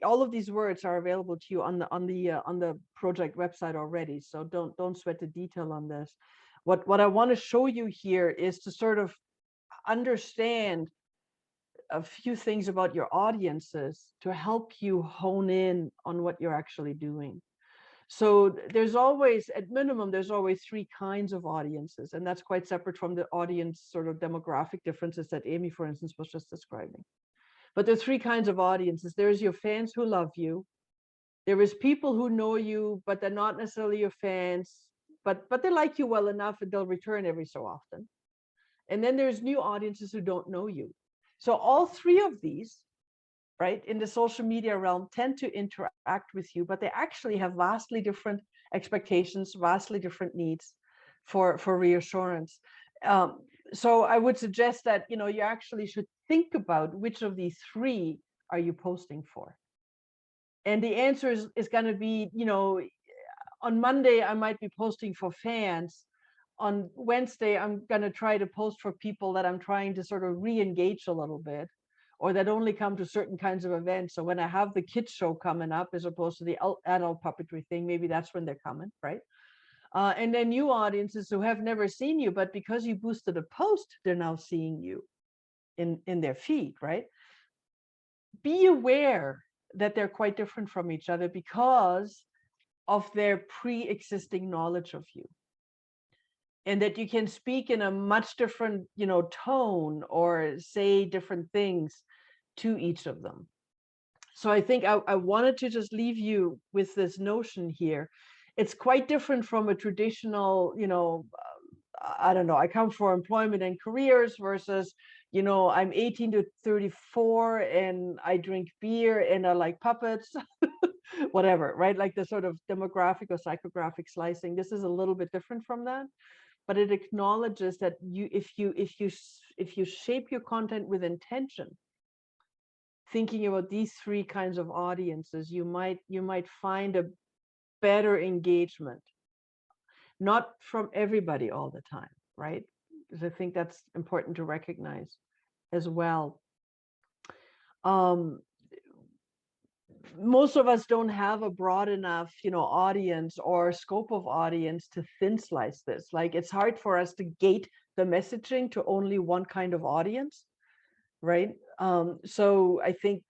all of these words are available to you on the project website already. So don't sweat the detail on this. What I want to show you here is to sort of understand a few things about your audiences to help you hone in on what you're actually doing. So there's always, at minimum, there's always 3 kinds of audiences, and that's quite separate from the audience sort of demographic differences that Amy, for instance, was just describing. But there are 3 kinds of audiences. There's your fans who love you. There is people who know you, but they're not necessarily your fans, but they like you well enough and they'll return every so often. And then there's new audiences who don't know you. So all 3 of these, right, in the social media realm tend to interact with you, but they actually have vastly different expectations, vastly different needs for reassurance. So I would suggest that, you actually should think about which of these 3 are you posting for. And the answer is going to be, on Monday, I might be posting for fans. On Wednesday, I'm going to try to post for people that I'm trying to sort of re-engage a little bit, or that only come to certain kinds of events. So when I have the kids show coming up, as opposed to the adult puppetry thing, maybe that's when they're coming, right? And then new audiences who have never seen you, but because you boosted a post, they're now seeing you in their feed, right? Be aware that they're quite different from each other because of their pre-existing knowledge of you, and that you can speak in a much different tone or say different things to each of them. So I think I wanted to just leave you with this notion here. It's quite different from a traditional, I don't know, I come for employment and careers versus, I'm 18 to 34 and I drink beer and I like puppets, whatever, right? Like the sort of demographic or psychographic slicing. This is a little bit different from that, but it acknowledges that if you shape your content with intention, thinking about these 3 kinds of audiences, you might find a better engagement, not from everybody all the time, right? Because I think that's important to recognize as well. Most of us don't have a broad enough, audience or scope of audience to thin slice this. Like, it's hard for us to gate the messaging to only one kind of audience, right? So I think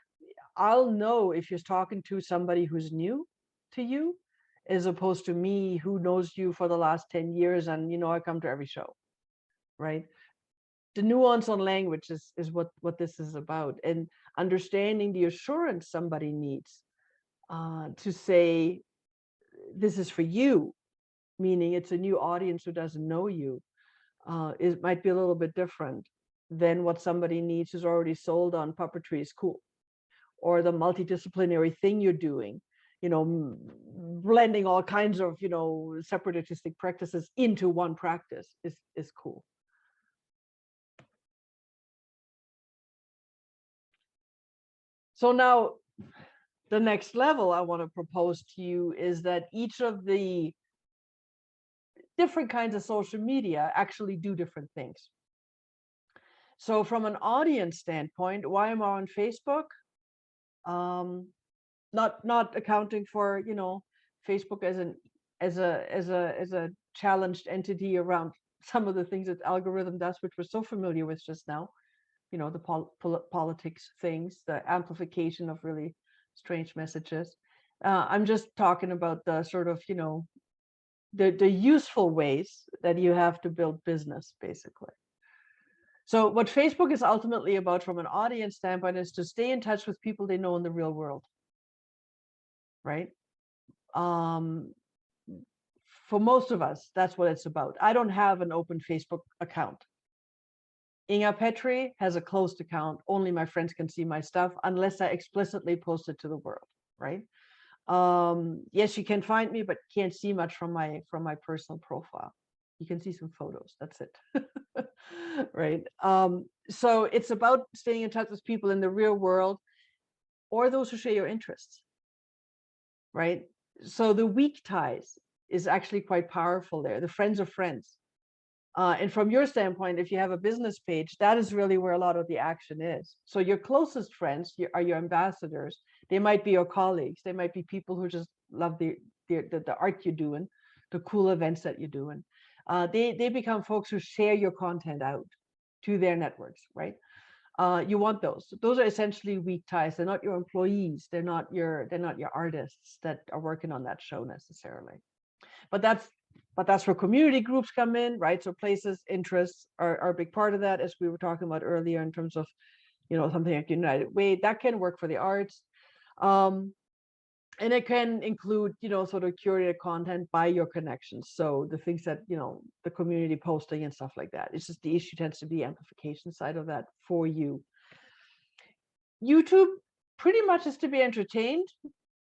I'll know if you're talking to somebody who's new to you, as opposed to me who knows you for the last 10 years and I come to every show, right? The nuance on language is what this is about, and understanding the assurance somebody needs to say, this is for you, meaning it's a new audience who doesn't know you. It might be a little bit different than what somebody needs who's already sold on puppetry is cool, or the multidisciplinary thing you're doing, blending all kinds of, separate artistic practices into one practice is cool. So now the next level I want to propose to you is that each of the different kinds of social media actually do different things. So from an audience standpoint, why am I on Facebook? Not accounting for, Facebook as a challenged entity around some of the things that algorithm does, which we're so familiar with just now, the politics things, the amplification of really strange messages. I'm just talking about the sort of, the useful ways that you have to build business, basically. So what Facebook is ultimately about from an audience standpoint is to stay in touch with people they know in the real world, right? For most of us, that's what it's about. I don't have an open Facebook account. Inga Petri has a closed account. Only my friends can see my stuff unless I explicitly post it to the world, right? Yes, you can find me, but can't see much from my personal profile. You can see some photos, that's it. Right? So it's about staying in touch with people in the real world, or those who share your interests, right? So the weak ties is actually quite powerful there. The friends of friends. And from your standpoint, if you have a business page, that is really where a lot of the action is. So your closest friends are your ambassadors. They might be your colleagues. They might be people who just love the art you're doing, the cool events that you're doing. They become folks who share your content out to their networks, right? You want those. Those are essentially weak ties. They're not your employees. They're not your artists that are working on that show necessarily. But that's where community groups come in, right? So places, interests are a big part of that, as we were talking about earlier, in terms of, something like United Way, that can work for the arts. And it can include, sort of curated content by your connections. So the things that, the community posting and stuff like that. It's just the issue tends to be amplification side of that for you. YouTube pretty much is to be entertained.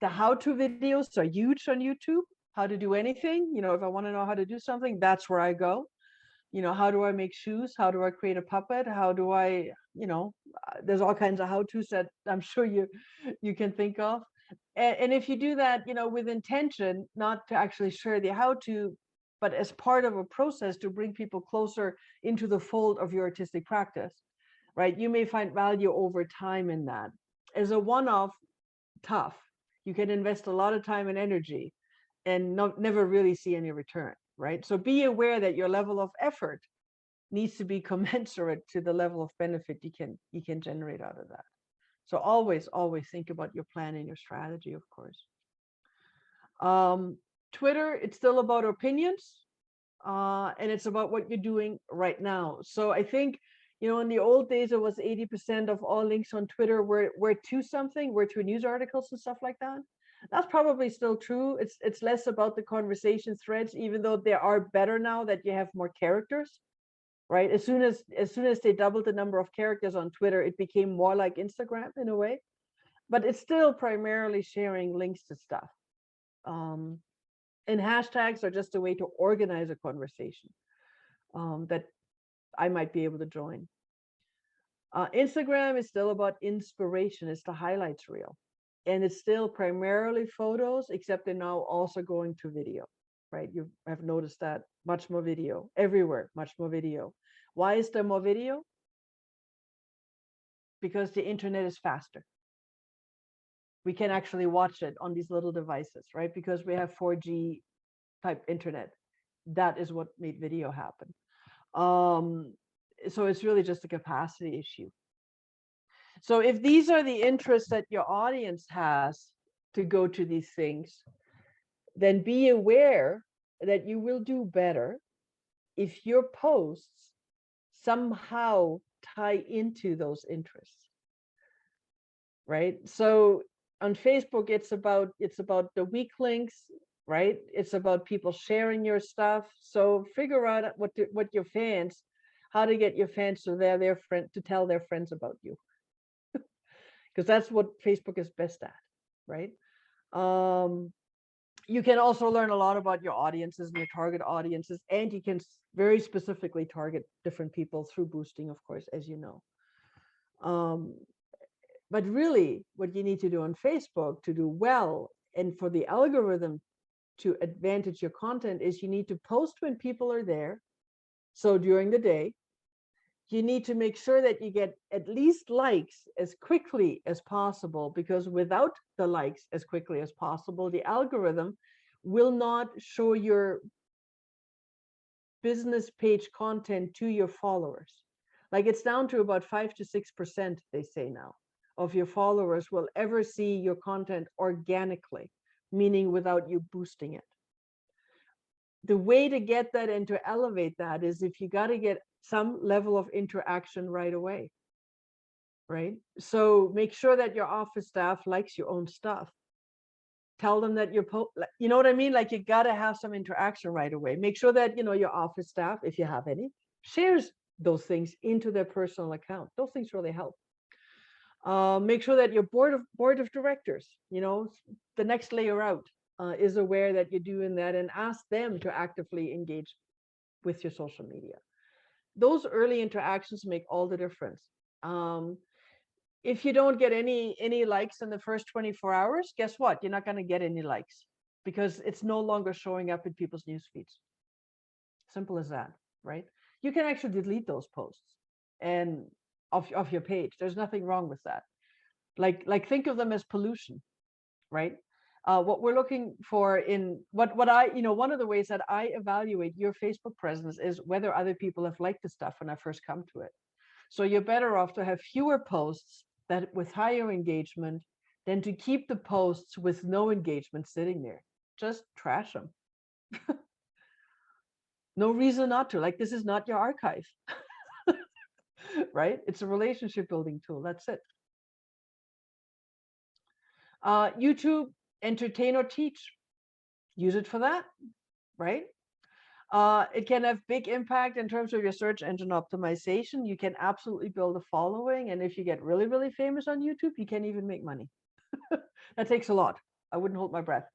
The how-to videos are huge on YouTube. How to do anything, if I want to know how to do something, that's where I go. How do I make shoes? How do I create a puppet? How do I, there's all kinds of how-tos that I'm sure you can think of. And if you do that, with intention, not to actually share the how-to, but as part of a process to bring people closer into the fold of your artistic practice, right? You may find value over time in that. As a one-off, tough. You can invest a lot of time and energy and never really see any return, right? So be aware that your level of effort needs to be commensurate to the level of benefit you can generate out of that. So always think about your plan and your strategy, of course. Twitter, it's still about opinions, and it's about what you're doing right now. So I think, in the old days, it was 80% of all links on Twitter were to something, were to news articles and stuff like that. That's probably still true. It's less about the conversation threads, even though they are better now that you have more characters, right? As soon as they doubled the number of characters on Twitter, it became more like Instagram in a way, but it's still primarily sharing links to stuff. And hashtags are just a way to organize a conversation that I might be able to join. Instagram is still about inspiration. It's the highlights reel. And it's still primarily photos, except they're now also going to video, right? You have noticed that much more video everywhere, much more video. Why is there more video? Because the internet is faster. We can actually watch it on these little devices, right? Because we have 4G type internet. That is what made video happen. So it's really just a capacity issue. So if these are the interests that your audience has to go to these things, then be aware that you will do better if your posts somehow tie into those interests, right? So on Facebook, it's about the weak links, right? It's about people sharing your stuff. So figure out what your fans, how to get your fans to tell their friends about you. Because that's what Facebook is best at, right? You can also learn a lot about your audiences and your target audiences, and you can very specifically target different people through boosting, of course, as you know. But really, what you need to do on Facebook to do well, and for the algorithm to advantage your content, is you need to post when people are there. So during the day, you need to make sure that you get at least likes as quickly as possible, because without the likes as quickly as possible, the algorithm will not show your business page content to your followers. Like, it's down to about 5 to 6%, they say now, of your followers will ever see your content organically, meaning without you boosting it. The way to get that and to elevate that is if you got to get some level of interaction right away, right? So make sure that your office staff likes your own stuff. Tell them that you know what I mean? Like, you got to have some interaction right away. Make sure that, your office staff, if you have any, shares those things into their personal account. Those things really help. Make sure that your board of directors, the next layer out, is aware that you're doing that, and ask them to actively engage with your social media. Those early interactions make all the difference. If you don't get any likes in the first 24 hours, guess what? You're not going to get any likes, because it's no longer showing up in people's news feeds. Simple as that, right? You can actually delete those posts and of your page. There's nothing wrong with that. Like think of them as pollution, right? What we're looking for in what I, one of the ways that I evaluate your Facebook presence is whether other people have liked the stuff when I first come to it. So you're better off to have fewer posts that with higher engagement than to keep the posts with no engagement sitting there. Just trash them. No reason not to. Like, this is not your archive. Right? It's a relationship building tool. That's it. YouTube, entertain or teach. Use it for that, right? It can have big impact in terms of your search engine optimization. You can absolutely build a following. And if you get really, really famous on YouTube, you can even make money. That takes a lot. I wouldn't hold my breath.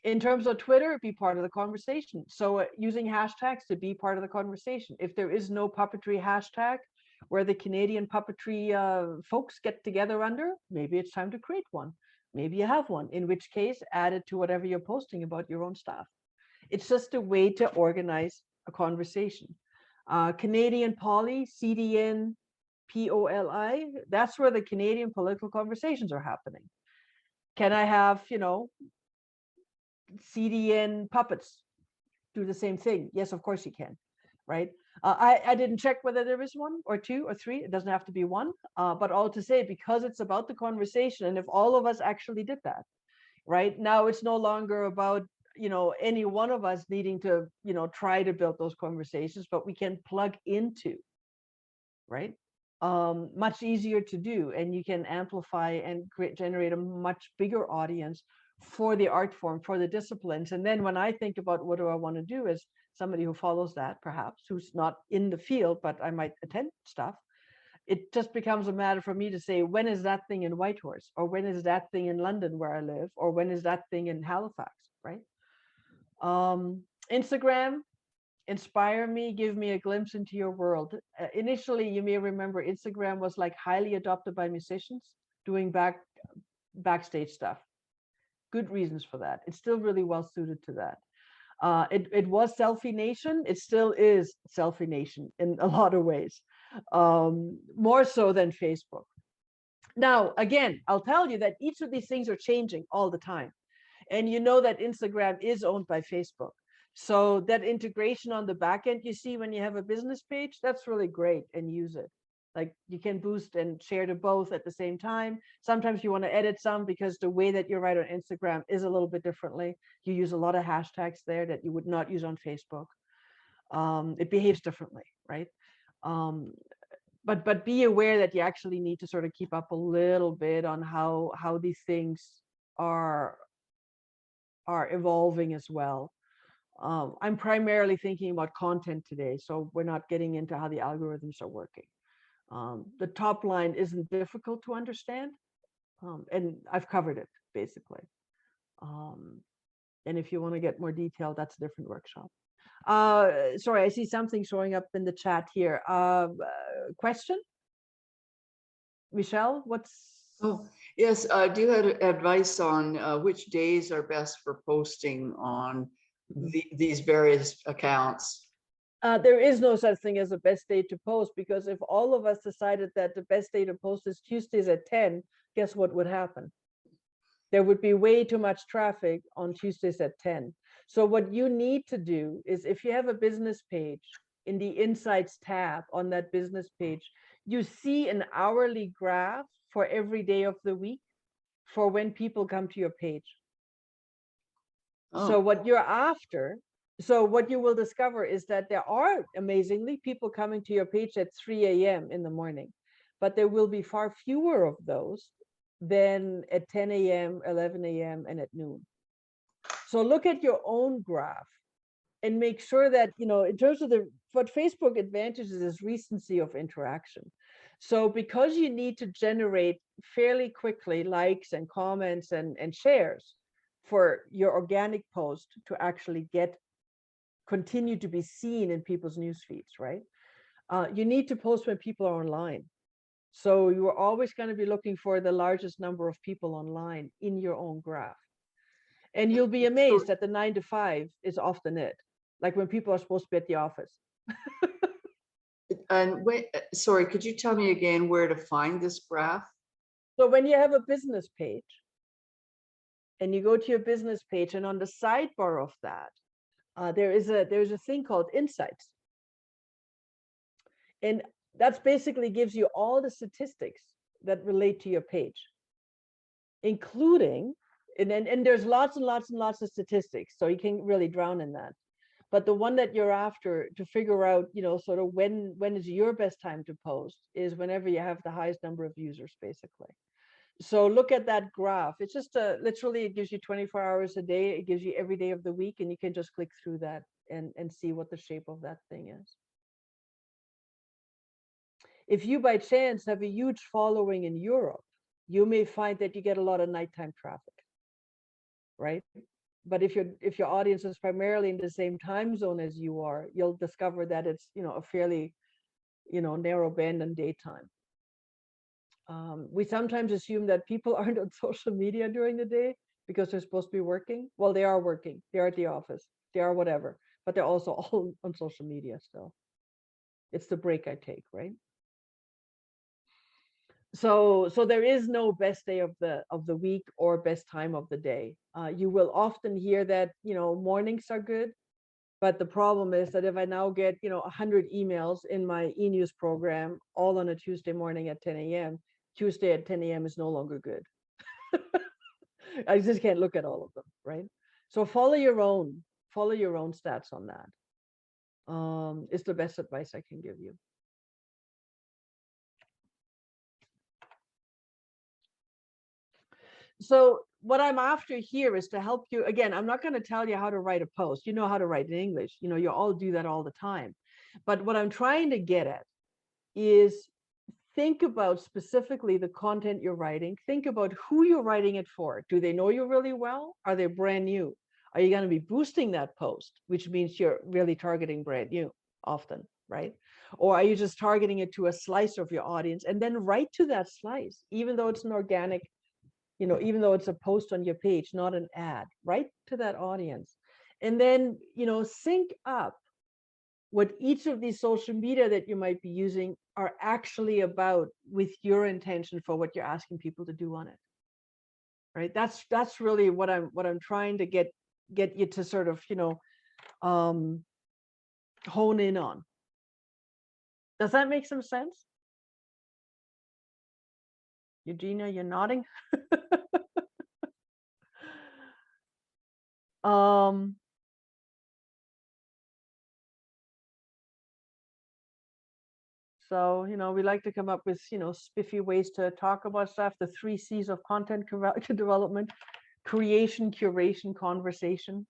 In terms of Twitter, be part of the conversation. So using hashtags to be part of the conversation. If there is no puppetry hashtag where the Canadian puppetry folks get together under, maybe it's time to create one. Maybe you have one, in which case add it to whatever you're posting about your own stuff. It's just a way to organize a conversation. Canadian Poly, CDN, POLI, that's where the Canadian political conversations are happening. Can I have, CDN puppets do the same thing? Yes, of course you can, right? I didn't check whether there is one or two or three. It doesn't have to be one, but all to say, because it's about the conversation, and if all of us actually did that, right? Now it's no longer about, any one of us needing to, try to build those conversations, but we can plug into, right? Much easier to do, and you can amplify and generate a much bigger audience for the art form, for the disciplines. And then when I think about what do I want to do as somebody who follows that, perhaps, who's not in the field, but I might attend stuff, it just becomes a matter for me to say, when is that thing in Whitehorse? Or when is that thing in London where I live? Or when is that thing in Halifax, right? Instagram, inspire me, give me a glimpse into your world. Initially, you may remember Instagram was like highly adopted by musicians doing backstage stuff. Good reasons for that. It's still really well suited to that. It was Selfie Nation. It still is Selfie Nation in a lot of ways, more so than Facebook. Now, again, I'll tell you that each of these things are changing all the time. And you know that Instagram is owned by Facebook. So that integration on the back end you see when you have a business page, that's really great, and use it. Like, you can boost and share to both at the same time. Sometimes you want to edit some because the way that you write on Instagram is a little bit differently. You use a lot of hashtags there that you would not use on Facebook. It behaves differently, right? But be aware that you actually need to sort of keep up a little bit on how these things are evolving as well. I'm primarily thinking about content today, so we're not getting into how the algorithms are working. The top line isn't difficult to understand, and I've covered it basically. And if you want to get more detailed, that's a different workshop. Sorry, I see something showing up in the chat here. Question? Michelle, what's... Oh, yes. Do you have advice on which days are best for posting on these various accounts? There is no such thing as a best day to post, because if all of us decided that the best day to post is Tuesdays at 10, guess what would happen? There would be way too much traffic on Tuesdays at 10. So what you need to do is, if you have a business page, in the Insights tab on that business page, you see an hourly graph for every day of the week for when people come to your page. So what you're after, so what you will discover is that there are, amazingly, people coming to your page at 3 a.m. in the morning, but there will be far fewer of those than at 10 a.m., 11 a.m., and at noon. So look at your own graph and make sure that, in terms of what Facebook advantages is recency of interaction. So because you need to generate fairly quickly likes and comments and shares for your organic post to actually continue to be seen in people's news feeds, right? You need to post when people are online. So you are always going to be looking for the largest number of people online in your own graph. And you'll be amazed that the 9 to 5 is often it, like when people are supposed to be at the office. And sorry, could you tell me again where to find this graph? So when you have a business page and you go to your business page, and on the sidebar of that, there's a thing called Insights. And That's basically gives you all the statistics that relate to your page, including, and there's lots and lots and lots of statistics, so you can really drown in that. But the one that you're after to figure out, sort of when is your best time to post is whenever you have the highest number of users, basically. So look at that graph. It's just literally, it gives you 24 hours a day. It gives you every day of the week, and you can just click through that and see what the shape of that thing is. If you by chance have a huge following in Europe, you may find that you get a lot of nighttime traffic, right? But if your audience is primarily in the same time zone as you are, you'll discover that it's a fairly narrow band in daytime. We sometimes assume that people aren't on social media during the day because they're supposed to be working. Well, they are working. They're at the office. They are whatever, but they're also all on social media still. It's the break I take, right? So there is no best day of the week or best time of the day. You will often hear that mornings are good, but the problem is that if I now get 100 emails in my e-news program all on a Tuesday morning at 10 a.m., Tuesday at 10 a.m. is no longer good. I just can't look at all of them, right? So follow your own stats on that. It's the best advice I can give you. So what I'm after here is to help you. Again, I'm not going to tell you how to write a post. You know how to write in English. You all do that all the time. But what I'm trying to get at is think about specifically the content you're writing. Think about who you're writing it for. Do they know you really well? Are they brand new? Are you going to be boosting that post, which means you're really targeting brand new often, right? Or are you just targeting it to a slice of your audience and then write to that slice, even though it's an organic, even though it's a post on your page, not an ad, right to that audience. And then, sync up what each of these social media that you might be using are actually about with your intention for what you're asking people to do on it. Right? That's really what I'm trying to get you to sort of, hone in on. Does that make some sense? Eugenia, you're nodding. So, we like to come up with, spiffy ways to talk about stuff. The 3 C's of content development: creation, curation, conversation.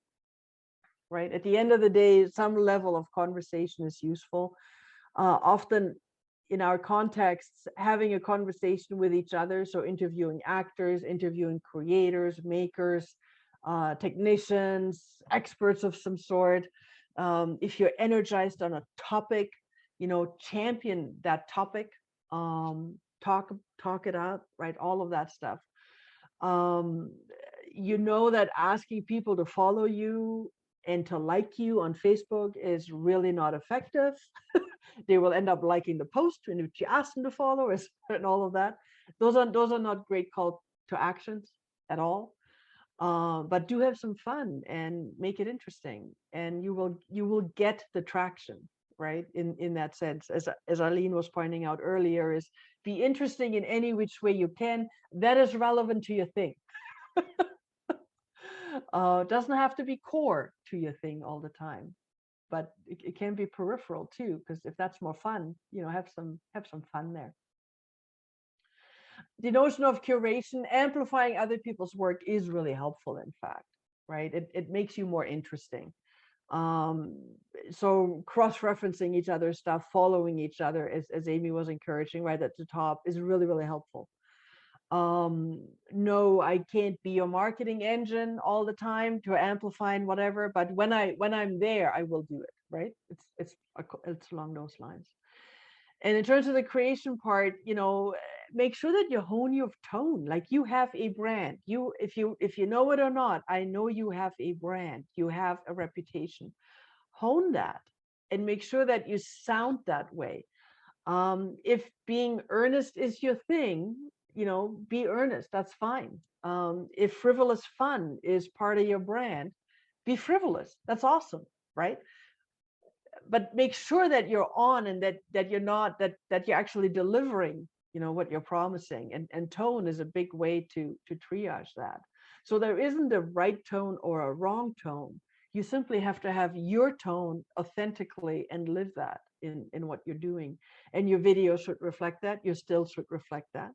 Right? At the end of the day, some level of conversation is useful. Often in our contexts, having a conversation with each other, so interviewing actors, interviewing creators, makers, technicians, experts of some sort. If you're energized on a topic, champion that topic, talk it up, right? All of that stuff. That asking people to follow you and to like you on Facebook is really not effective. They will end up liking the post in which you ask them to follow and all of that. Those are not great call to actions at all. But do have some fun and make it interesting, and you will get the traction, right? In that sense, as Arlene was pointing out earlier, is be interesting in any which way you can that is relevant to your thing. Doesn't have to be core to your thing all the time, but it can be peripheral too, because if that's more fun, have some fun there. The notion of curation, amplifying other people's work, is really helpful, in fact, right? It makes you more interesting. So cross-referencing each other's stuff, following each other, as Amy was encouraging right at the top, is really, really helpful. No, I can't be your marketing engine all the time to amplify and whatever, but when I'm there, I will do it, right? It's along those lines. And in terms of the creation part, make sure that you hone your tone. Like, you have a brand. If you know it or not, I know you have a brand. You have a reputation. Hone that and make sure that you sound that way. If being earnest is your thing, be earnest. That's fine. If frivolous fun is part of your brand, be frivolous. That's awesome, right? but make sure that you're on, and that you're not, that you're actually delivering, you know, what you're promising. And tone is a big way to triage that. So there isn't a right tone or a wrong tone. You simply have to have your tone authentically and live that in what you're doing. And your video should reflect that. Your stills should reflect that.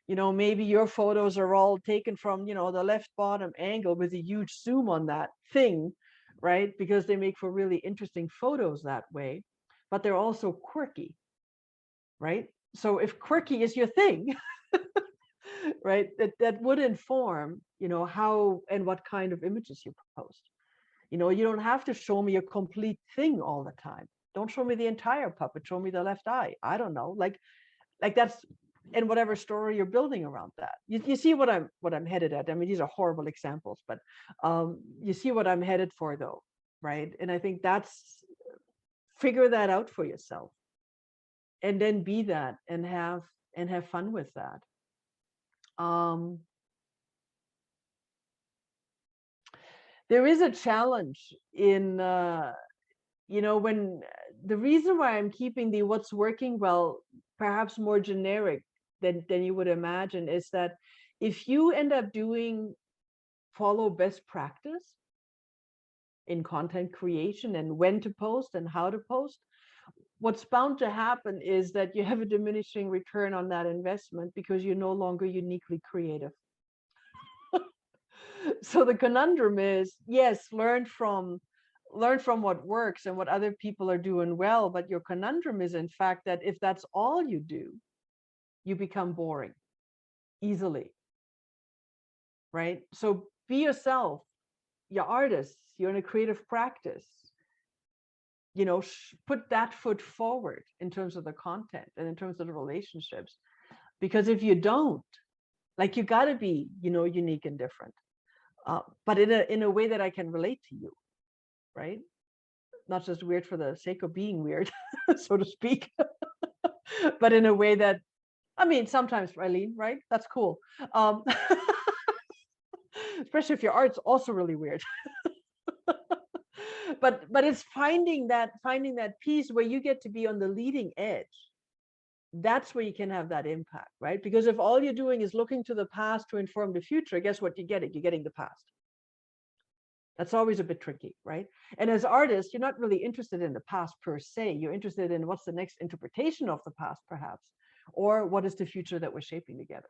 You know, maybe your photos are all taken from, you know, the left bottom angle with a huge zoom on that thing, right? Because they make for really interesting photos that way, but they're also quirky, right? So if quirky is your thing, right, that would inform, you know, how and what kind of images you post. You know, you don't have to show me a complete thing all the time. Don't show me the entire puppet. Show me the left eye. I don't know, like that's, and whatever story you're building around that. You see what I'm headed at. I mean, these are horrible examples, but you see what I'm headed for, though, right? And I think that's, figure that out for yourself, and then be that, and have fun with that. There is a challenge in, you know, when the reason why I'm keeping the what's working well perhaps more generic than you would imagine is that if you end up doing follow best practice in content creation and when to post and how to post, what's bound to happen is that you have a diminishing return on that investment because you're no longer uniquely creative. So the conundrum is, yes, learn from what works and what other people are doing well, but your conundrum is in fact that if that's all you do, you become boring easily, right? So be yourself. You're artists, you're in a creative practice, you know, put that foot forward in terms of the content and in terms of the relationships, because if you don't, like, you got to be, you know, unique and different, but in a way that I can relate to you, right? Not just weird for the sake of being weird, so to speak, but in a way that, I mean, sometimes, Eileen, right? That's cool. Especially if your art's also really weird. but it's finding that piece where you get to be on the leading edge. That's where you can have that impact, right? Because if all you're doing is looking to the past to inform the future, guess what you're getting? You're getting the past. That's always a bit tricky, right? And as artists, you're not really interested in the past per se. You're interested in what's the next interpretation of the past, perhaps, or what is the future that we're shaping together,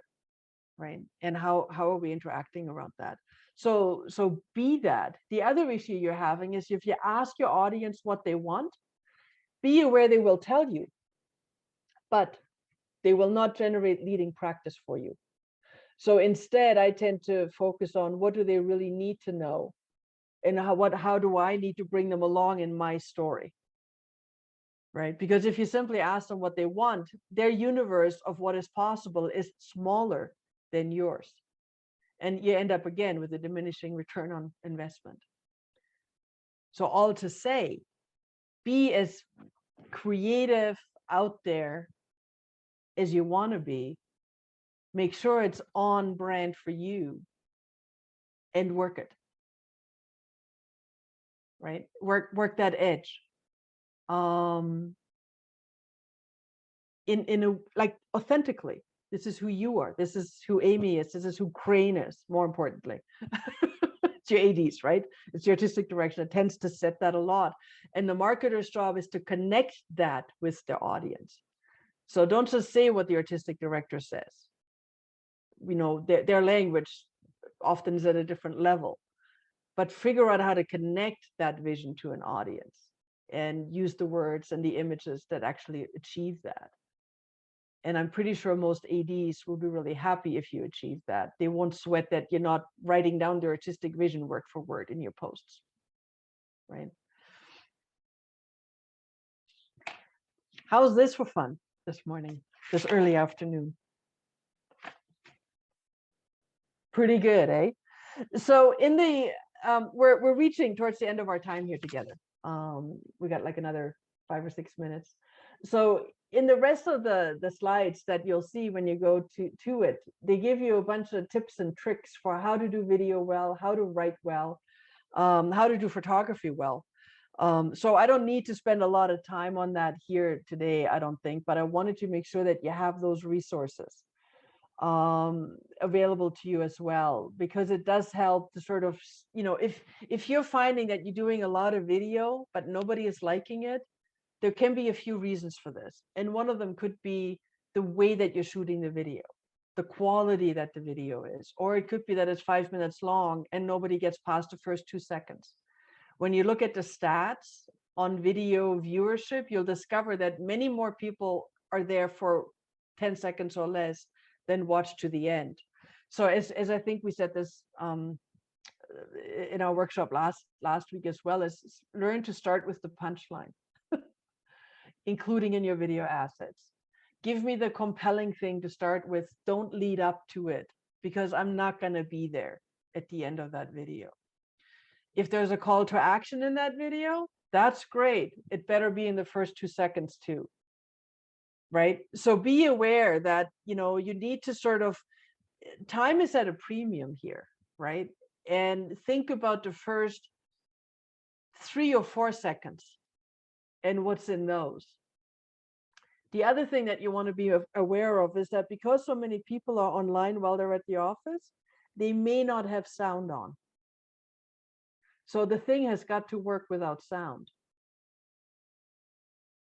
right? And how are we interacting around that? So be that. The other issue you're having is if you ask your audience what they want, be aware they will tell you, but they will not generate leading practice for you. So instead, I tend to focus on what do they really need to know, and how do I need to bring them along in my story, right? Because if you simply ask them what they want, their universe of what is possible is smaller than yours. And you end up again with a diminishing return on investment. So all to say, be as creative out there as you want to be. Make sure it's on brand for you and work it. Right? Work that edge. In a, like, authentically. This is who you are. This is who Amy is. This is who Crane is, more importantly. It's your ADs, right? It's your artistic direction. It tends to set that a lot. And the marketer's job is to connect that with the audience. So don't just say what the artistic director says. You know, their language often is at a different level. But figure out how to connect that vision to an audience and use the words and the images that actually achieve that. And I'm pretty sure most ADs will be really happy if you achieve that. They won't sweat that you're not writing down their artistic vision word for word in your posts, right? How's this for fun this morning, this early afternoon? Pretty good, eh? So in the, we're reaching towards the end of our time here together. We got like another 5 or 6 minutes. So in the rest of the slides that you'll see when you go to it, they give you a bunch of tips and tricks for how to do video well, how to write well, how to do photography well. So I don't need to spend a lot of time on that here today, I don't think, but I wanted to make sure that you have those resources available to you as well, because it does help to sort of, if you're finding that you're doing a lot of video, but nobody is liking it, there can be a few reasons for this. And one of them could be the way that you're shooting the video, the quality that the video is, or it could be that it's 5 minutes long and nobody gets past the first 2 seconds. When you look at the stats on video viewership, you'll discover that many more people are there for 10 seconds or less than watch to the end. So as I think we said this in our workshop last week as well, is learn to start with the punchline, including in your video assets. Give me the compelling thing to start with. Don't lead up to it, because I'm not going to be there at the end of that video. If there's a call to action in that video, that's great. It better be in the first 2 seconds too. Right? So be aware that, you need to sort of, time is at a premium here, right? And think about the first 3 or 4 seconds and what's in those. The other thing that you want to be aware of is that because so many people are online while they're at the office, they may not have sound on. So the thing has got to work without sound.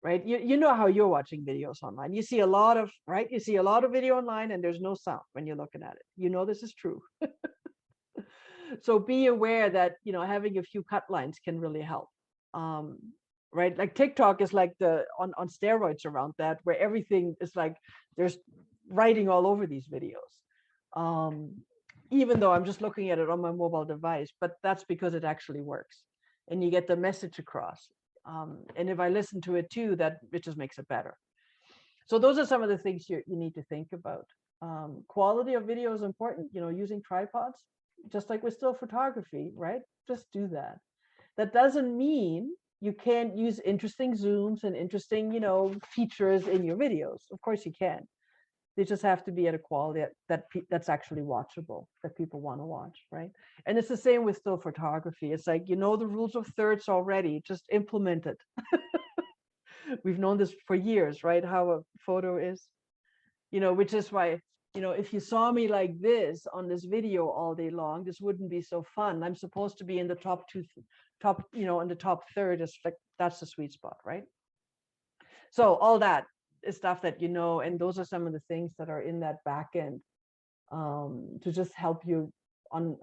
Right? You know how you're watching videos online. You see a lot of, right? You see a lot of video online and there's no sound when you're looking at it. You know this is true. So be aware that, having a few cut lines can really help. Right? Like TikTok is like on steroids around that, where everything is like there's writing all over these videos. Even though I'm just looking at it on my mobile device, but that's because it actually works and you get the message across. And if I listen to it too, it just makes it better. So those are some of the things you need to think about. Quality of video is important, using tripods, just like with still photography, right? Just do that. That doesn't mean you can't use interesting zooms and interesting, features in your videos. Of course you can. They just have to be at a quality that's actually watchable, that people want to watch, right? And it's the same with still photography. It's like, the rules of thirds already, just implement it. We've known this for years, right? How a photo is, which is why, if you saw me like this on this video all day long, this wouldn't be so fun. I'm supposed to be in the in the top third. Is like, that's the sweet spot, right? So all that is stuff that, and those are some of the things that are in that back end to just help you on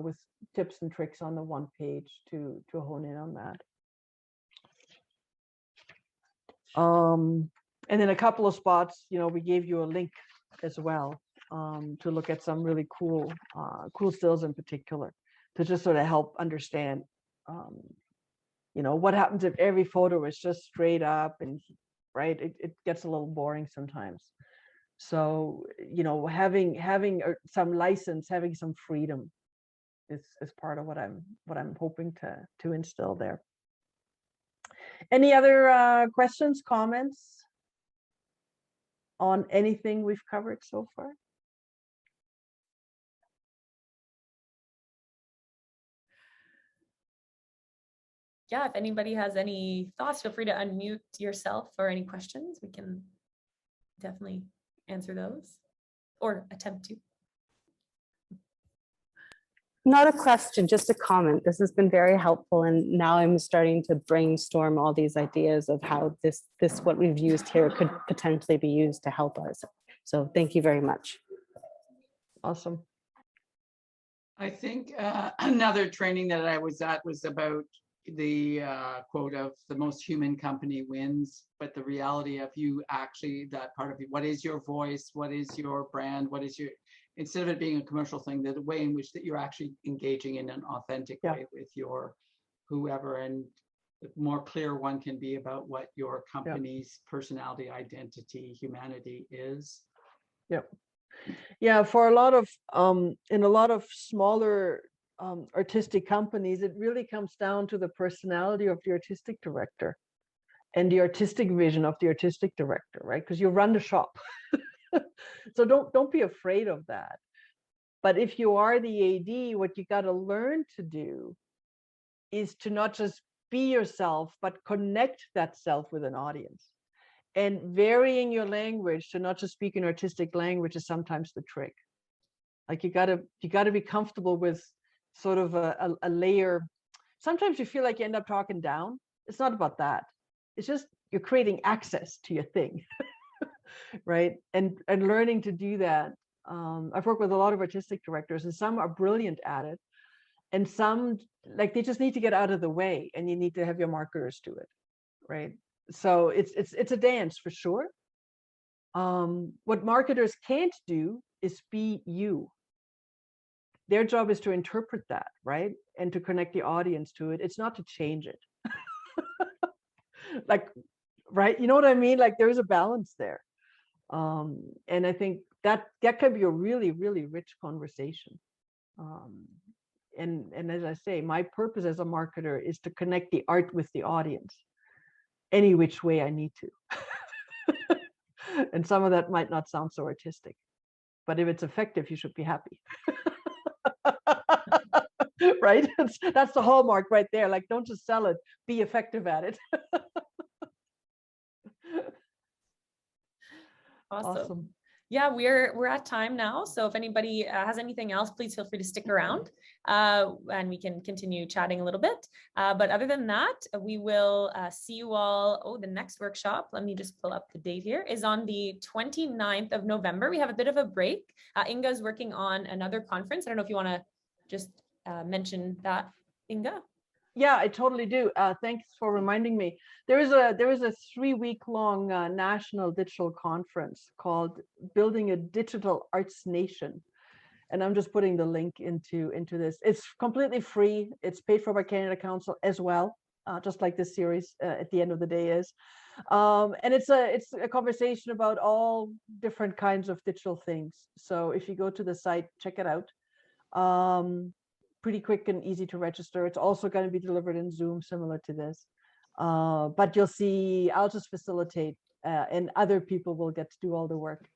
with tips and tricks on the one page to hone in on that. And then a couple of spots, we gave you a link as well to look at some really cool stills in particular, to just sort of help understand what happens if every photo is just straight up, and right, it gets a little boring sometimes. So having some license, having some freedom is part of what I'm hoping to instill there. Any other questions, comments on anything we've covered so far? Yeah, if anybody has any thoughts, feel free to unmute yourself, or any questions. We can definitely answer those or attempt to. Not a question, just a comment. This has been very helpful, and now I'm starting to brainstorm all these ideas of how this what we've used here could potentially be used to help us. So thank you very much. Awesome. I think another training that I was at was about the quote of the most human company wins, but the reality of you actually, that part of you, what is your voice, what is your brand, what is your, instead of it being a commercial thing, the way in which that you're actually engaging in an authentic way with your whoever, and the more clear one can be about what your company's personality, identity, humanity is. Yeah, for a lot of in a lot of smaller artistic companies, it really comes down to the personality of the artistic director and the artistic vision of the artistic director, right? Because you run the shop. So don't be afraid of that. But if you are the AD, what you got to learn to do is to not just be yourself, but connect that self with an audience. And varying your language to not just speak an artistic language is sometimes the trick. Like you gotta be comfortable with sort of a layer. Sometimes you feel like you end up talking down. It's not about that. It's just you're creating access to your thing, right? And learning to do that. I've worked with a lot of artistic directors, and some are brilliant at it, and some like they just need to get out of the way, and you need to have your marketers do it, right? So it's a dance for sure. What marketers can't do is be you. Their job is to interpret that, right? And to connect the audience to it. It's not to change it. Like, right? You know what I mean? Like there's a balance there. And I think that can be a really, really rich conversation. And as I say, my purpose as a marketer is to connect the art with the audience any which way I need to. And some of that might not sound so artistic, but if it's effective, you should be happy. Right? That's the hallmark right there. Like, don't just sell it, be effective at it. Awesome. Yeah, we're at time now. So if anybody has anything else, please feel free to stick around and we can continue chatting a little bit. But other than that, we will see you all. Oh, the next workshop, let me just pull up the date here, is on the 29th of November. We have a bit of a break. Inga is working on another conference. I don't know if you want to just mention that, Inga. Yeah, I totally do. Thanks for reminding me. There is a 3-week-long national digital conference called Building a Digital Arts Nation. And I'm just putting the link into this. It's completely free. It's paid for by Canada Council as well, just like this series at the end of the day is. And it's a conversation about all different kinds of digital things. So if you go to the site, check it out. Pretty quick and easy to register. It's also going to be delivered in Zoom, similar to this. But you'll see, I'll just facilitate and other people will get to do all the work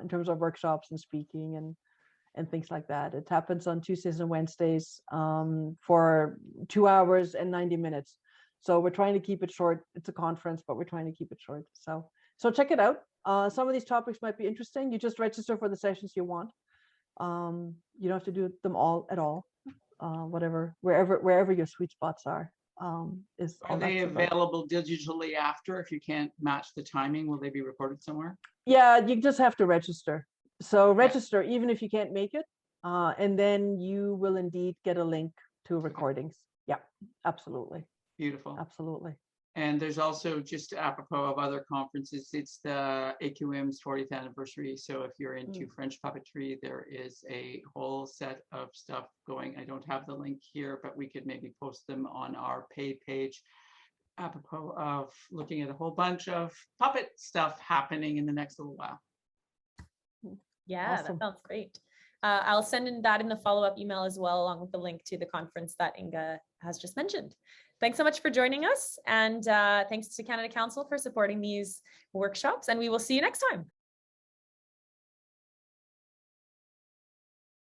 in terms of workshops and speaking and things like that. It happens on Tuesdays and Wednesdays for 2 hours and 90 minutes. So we're trying to keep it short. It's a conference, but we're trying to keep it short. So check it out. Some of these topics might be interesting. You just register for the sessions you want. You don't have to do them all at all. Whatever, wherever your sweet spots are. Are they available digitally after? If you can't match the timing, will they be recorded somewhere? Yeah, you just have to register. So register even if you can't make it, and then you will indeed get a link to recordings. Yeah, absolutely. Beautiful. Absolutely. And there's also, just apropos of other conferences, it's the AQM's 40th anniversary. So if you're into French puppetry, there is a whole set of stuff going. I don't have the link here, but we could maybe post them on our PADE page, apropos of looking at a whole bunch of puppet stuff happening in the next little while. Yeah, Awesome. that sounds great. I'll send in that in the follow-up email as well, along with the link to the conference that Inga has just mentioned. Thanks so much for joining us. And thanks to Canada Council for supporting these workshops. And we will see you next time.